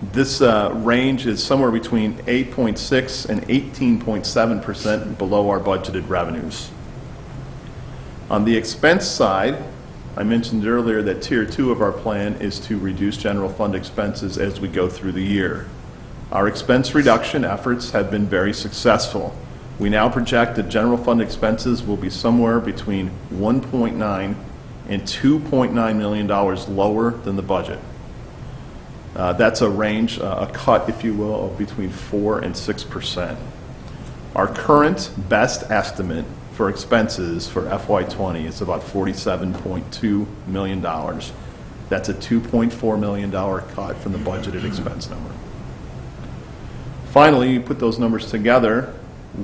This range is somewhere between 8.6 and 18.7% below our budgeted revenues. On the expense side, I mentioned earlier that Tier 2 of our plan is to reduce general fund expenses as we go through the year. Our expense reduction efforts have been very successful. We now project that general fund expenses will be somewhere between $1.9 and $2.9 million lower than the budget. That's a range, a cut, if you will, of between 4 and 6%. Our current best estimate for expenses for FY20 is about $47.2 million. That's a $2.4 million cut from the budgeted expense number. Finally, you put those numbers together,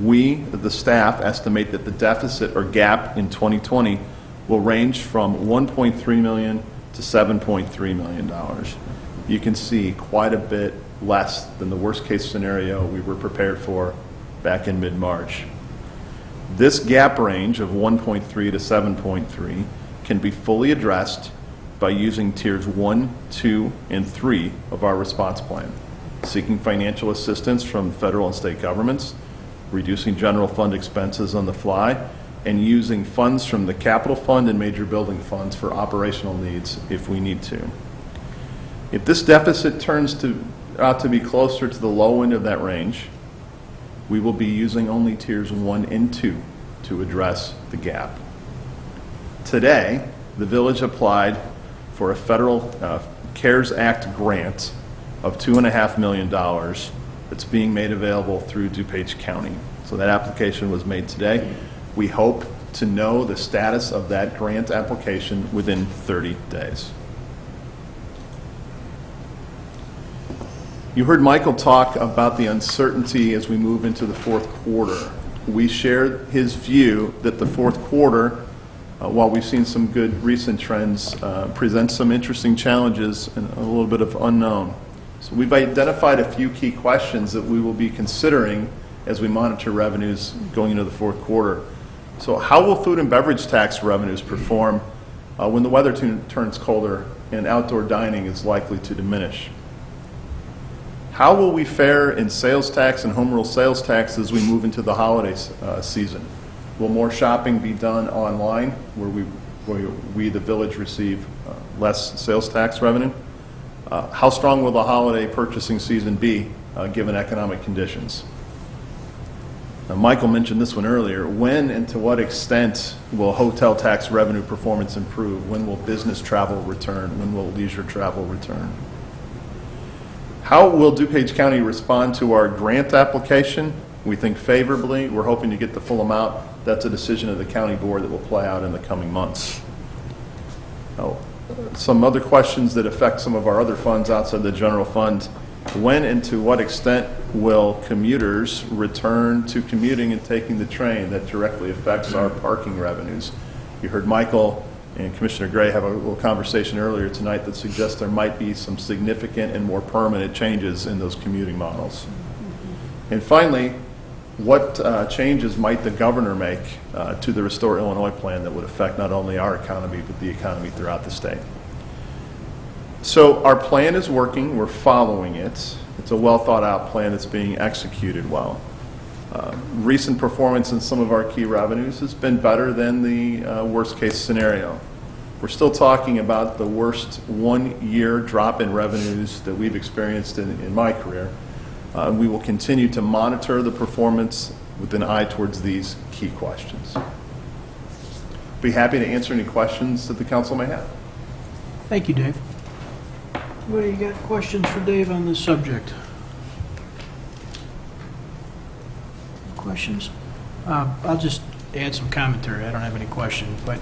we, the staff, estimate that the deficit or gap in 2020 will range from $1.3 million to $7.3 million. You can see quite a bit less than the worst case scenario we were prepared for back in mid-March. This gap range of 1.3 to 7.3 can be fully addressed by using tiers 1, 2, and 3 of our response plan, seeking financial assistance from federal and state governments, reducing general fund expenses on the fly, and using funds from the capital fund and major building funds for operational needs if we need to. If this deficit turns out to be closer to the low end of that range, we will be using only tiers 1 and 2 to address the gap. Today, the village applied for a federal CARES Act grant of $2.5 million that's being made available through DuPage County. So that application was made today. We hope to know the status of that grant application within 30 days. You heard Michael talk about the uncertainty as we move into the fourth quarter. We shared his view that the fourth quarter, while we've seen some good recent trends, presents some interesting challenges and a little bit of unknown. So we've identified a few key questions that we will be considering as we monitor revenues going into the fourth quarter. So how will food and beverage tax revenues perform when the weather turns colder and outdoor dining is likely to diminish? How will we fare in sales tax and home rule sales tax as we move into the holiday season? Will more shopping be done online where we the village, receive less sales tax revenue? How strong will the holiday purchasing season be given economic conditions? Now, Michael mentioned this one earlier. When and to what extent will hotel tax revenue performance improve? When will business travel return? When will leisure travel return? How will DuPage County respond to our grant application? We think favorably. We're hoping to get the full amount. That's a decision of the county board that will play out in the coming months. Now, some other questions that affect some of our other funds outside the general fund. When and to what extent will commuters return to commuting and taking the train? That directly affects our parking revenues. You heard Michael and Commissioner Gray have a little conversation earlier tonight that suggests there might be some significant and more permanent changes in those commuting models. And finally, what changes might the governor make to the Restore Illinois plan that would affect not only our economy, but the economy throughout the state? So our plan is working. We're following it. It's a well thought out plan that's being executed well. Recent performance in some of our key revenues has been better than the worst case scenario. We're still talking about the worst 1 year drop in revenues that we've experienced in my career. We will continue to monitor the performance with an eye towards these key questions. Be happy to answer any questions that the council may have. Thank you, Dave. What do you got questions for Dave on this subject? Questions? I'll just add some commentary. I don't have any questions, but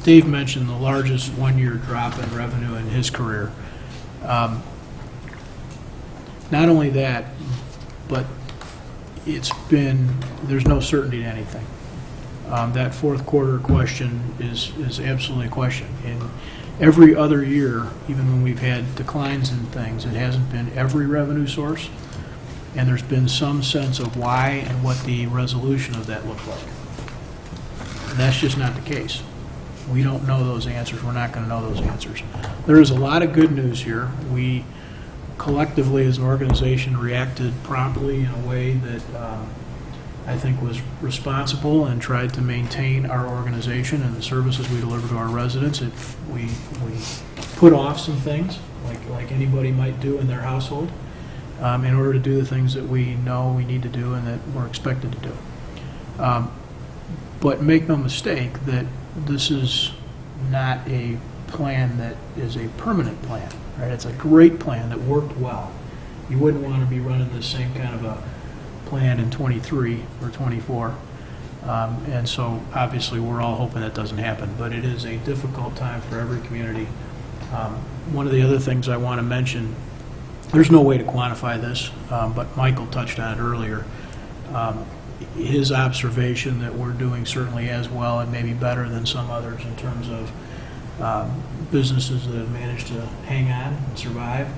Dave mentioned the largest 1 year drop in revenue in his career. Not only that, but there's no certainty to anything. That fourth quarter question is absolutely a question. And every other year, even when we've had declines in things, it hasn't been every revenue source. and there's been some sense of why and what the resolution of that looked like. And that's just not the case. We don't know those answers. We're not going to know those answers. There is a lot of good news here. We collectively, as an organization, reacted promptly in a way that I think was responsible and tried to maintain our organization and the services we deliver to our residents. We put off some things, like anybody might do in their household, in order to do the things that we know we need to do and that we're expected to do. But make no mistake that this is not a plan that is a permanent plan, right? It's a great plan that worked well. You wouldn't want to be running the same kind of a plan in 23 or 24. And so obviously we're all hoping that doesn't happen, but it is a difficult time for every community. One of the other things I want to mention, there's no way to quantify this, but Michael touched on it earlier. His observation that we're doing certainly as well and maybe better than some others in terms of businesses that have managed to hang on and survive.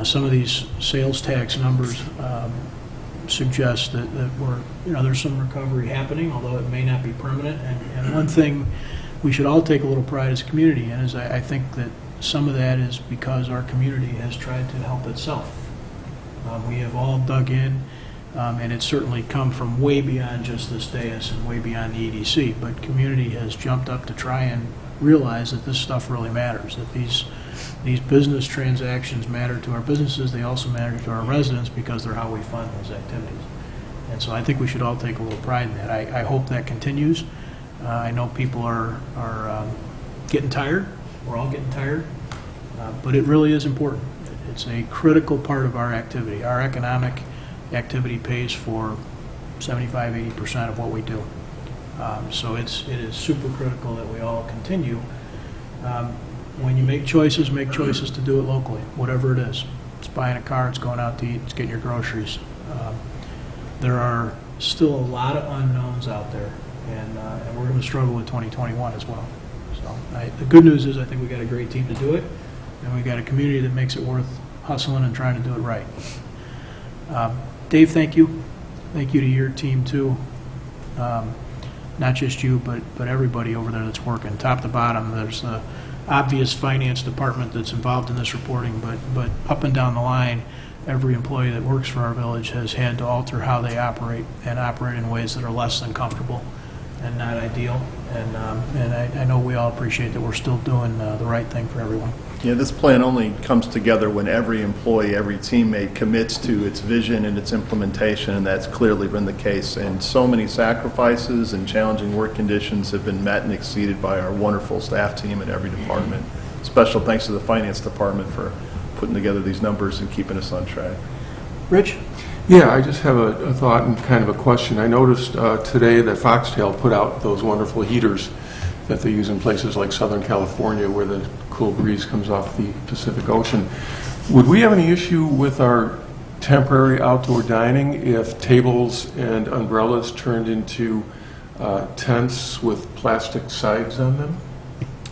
Some of these sales tax numbers suggest that we're, there's some recovery happening, although it may not be permanent. And one thing we should all take a little pride as a community in is I think that some of that is because our community has tried to help itself. We have all dug in, and it's certainly come from way beyond just this dais and way beyond the EDC, but community has jumped up to try and realize that this stuff really matters, that these business transactions matter to our businesses. They also matter to our residents because they're how we fund those activities. And so I think we should all take a little pride in that. I hope that continues. I know people are getting tired. We're all getting tired. But it really is important. It's a critical part of our activity. Our economic activity pays for 75–80% of what we do. So it is super critical that we all continue. When you make choices to do it locally, whatever it is. It's buying a car, it's going out to eat, it's getting your groceries. There are still a lot of unknowns out there, and we're going to struggle with 2021 as well. So the good news is I think we got a great team to do it, and we got a community that makes it worth hustling and trying to do it right. Dave, thank you. Thank you to your team too. Not just you, but everybody over there that's working, top to bottom. There's the obvious finance department that's involved in this reporting, but up and down the line, every employee that works for our village has had to alter how they operate and operate in ways that are less than comfortable and not ideal. And I know we all appreciate that we're still doing the right thing for everyone. Yeah, this plan only comes together when every employee, every teammate commits to its vision and its implementation, and that's clearly been the case. And so many sacrifices and challenging work conditions have been met and exceeded by our wonderful staff team in every department. Special thanks to the finance department for putting together these numbers and keeping us on track. Rich? Yeah, I just have a thought and kind of a question. I noticed today that Foxtail put out those wonderful heaters that they use in places like Southern California where the cool breeze comes off the Pacific Ocean. Would we have any issue with our temporary outdoor dining if tables and umbrellas turned into tents with plastic sides on them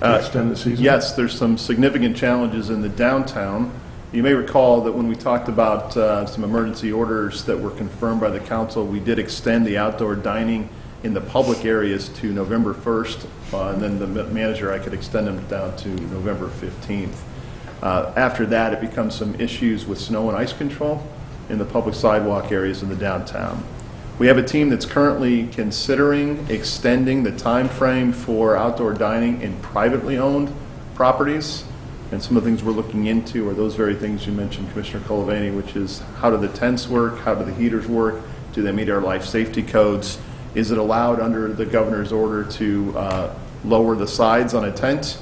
to extend the season? Yes, there's some significant challenges in the downtown. You may recall that when we talked about some emergency orders that were confirmed by the council, we did extend the outdoor dining in the public areas to November 1st, and then the manager, I could extend them down to November 15th. After that, it becomes some issues with snow and ice control in the public sidewalk areas in the downtown. We have a team that's currently considering extending the time frame for outdoor dining in privately owned properties. And some of the things we're looking into are those very things you mentioned, Commissioner Colavani, which is how do the tents work? How do the heaters work? Do they meet our life safety codes? Is it allowed under the governor's order to lower the sides on a tent?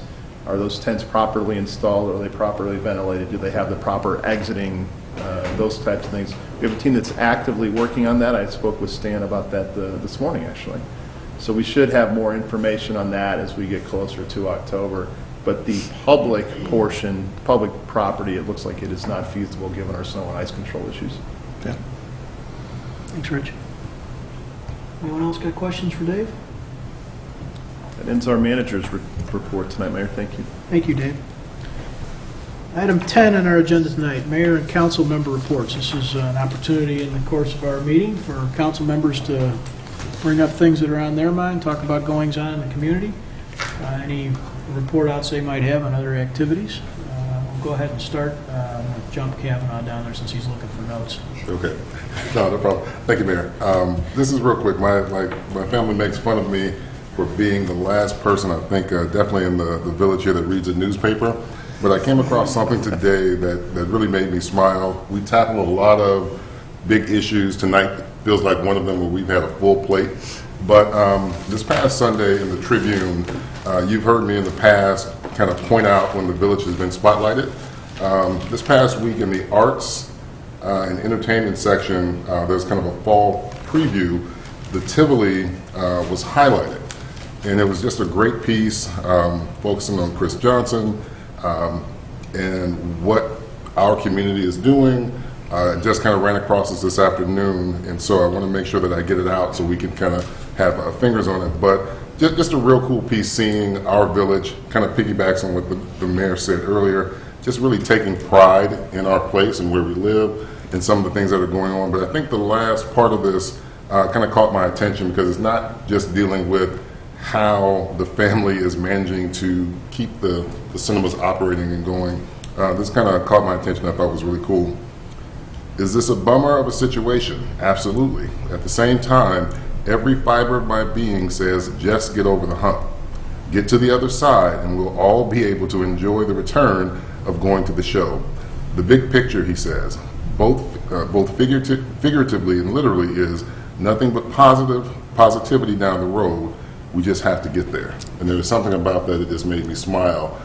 Are those tents properly installed? Are they properly ventilated? Do they have the proper exiting? Those types of things. We have a team that's actively working on that. I spoke with Stan about that this morning, actually. So we should have more information on that as we get closer to October. But the public portion, public property, it looks like it is not feasible given our snow and ice control issues. Okay. Thanks, Rich. Anyone else got questions for Dave? That ends our manager's report tonight, Mayor. Thank you. Thank you, Dave. Item 10 on our agenda tonight, mayor and council member reports. This is an opportunity in the course of our meeting for council members to bring up things that are on their mind, talk about goings-on in the community, any report outs they might have on other activities. We'll go ahead and start. I'm going to jump Kavanaugh down there since he's looking for notes. Okay. No problem. Thank you, Mayor. This is real quick. My family makes fun of me for being the last person, I think, definitely in the village here that reads a newspaper. But I came across something today that really made me smile. We tackled a lot of big issues tonight. Feels like one of them where we've had a full plate. But this past Sunday in the Tribune, you've heard me in the past kind of point out when the village has been spotlighted. This past week in the arts and entertainment section, there's kind of a fall preview. The Tivoli was highlighted. And it was just a great piece focusing on Chris Johnson, and what our community is doing. It just kind of ran across us this afternoon, and so I want to make sure that I get it out so we can kind of have fingers on it. But just a real cool piece seeing our village, kind of piggybacks on what the mayor said earlier, just really taking pride in our place and where we live and some of the things that are going on. But I think the last part of this kind of caught my attention because it's not just dealing with how the family is managing to keep the cinemas operating and going. This kind of caught my attention. I thought it was really cool. Is this a bummer of a situation? Absolutely. At the same time, every fiber of my being says, just get over the hump. Get to the other side, and we'll all be able to enjoy the return of going to the show. The big picture, he says, both figuratively and literally, is nothing but positivity down the road. We just have to get there. And there was something about that just made me smile.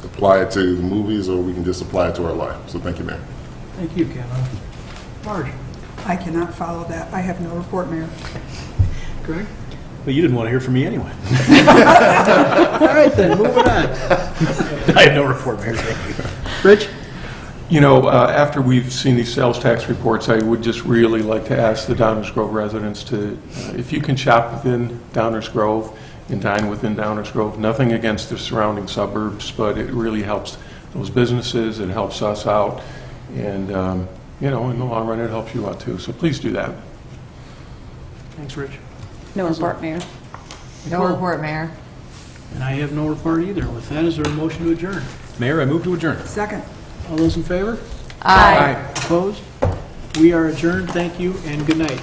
Apply it to the movies, or we can just apply it to our life. So thank you, Mayor. Thank you, Kavanaugh. Marge? I cannot follow that. I have no report, Mayor. Greg? Well, you didn't want to hear from me anyway. All right, then, moving on. I have no report, Mayor. Thank you. Rich? You know, after we've seen these sales tax reports, I would just really like to ask the Downers Grove residents to, if you can shop within Downers Grove and dine within Downers Grove, nothing against the surrounding suburbs, but it really helps those businesses, it helps us out, and, you know, in the long run, it helps you out too. So please do that. Thanks, Rich. No report, Mayor. No report, Mayor. And I have no report either. With that, is there a motion to adjourn? Mayor, I move to adjourn. Second. All those in favor? Aye. Opposed? We are adjourned. Thank you and good night.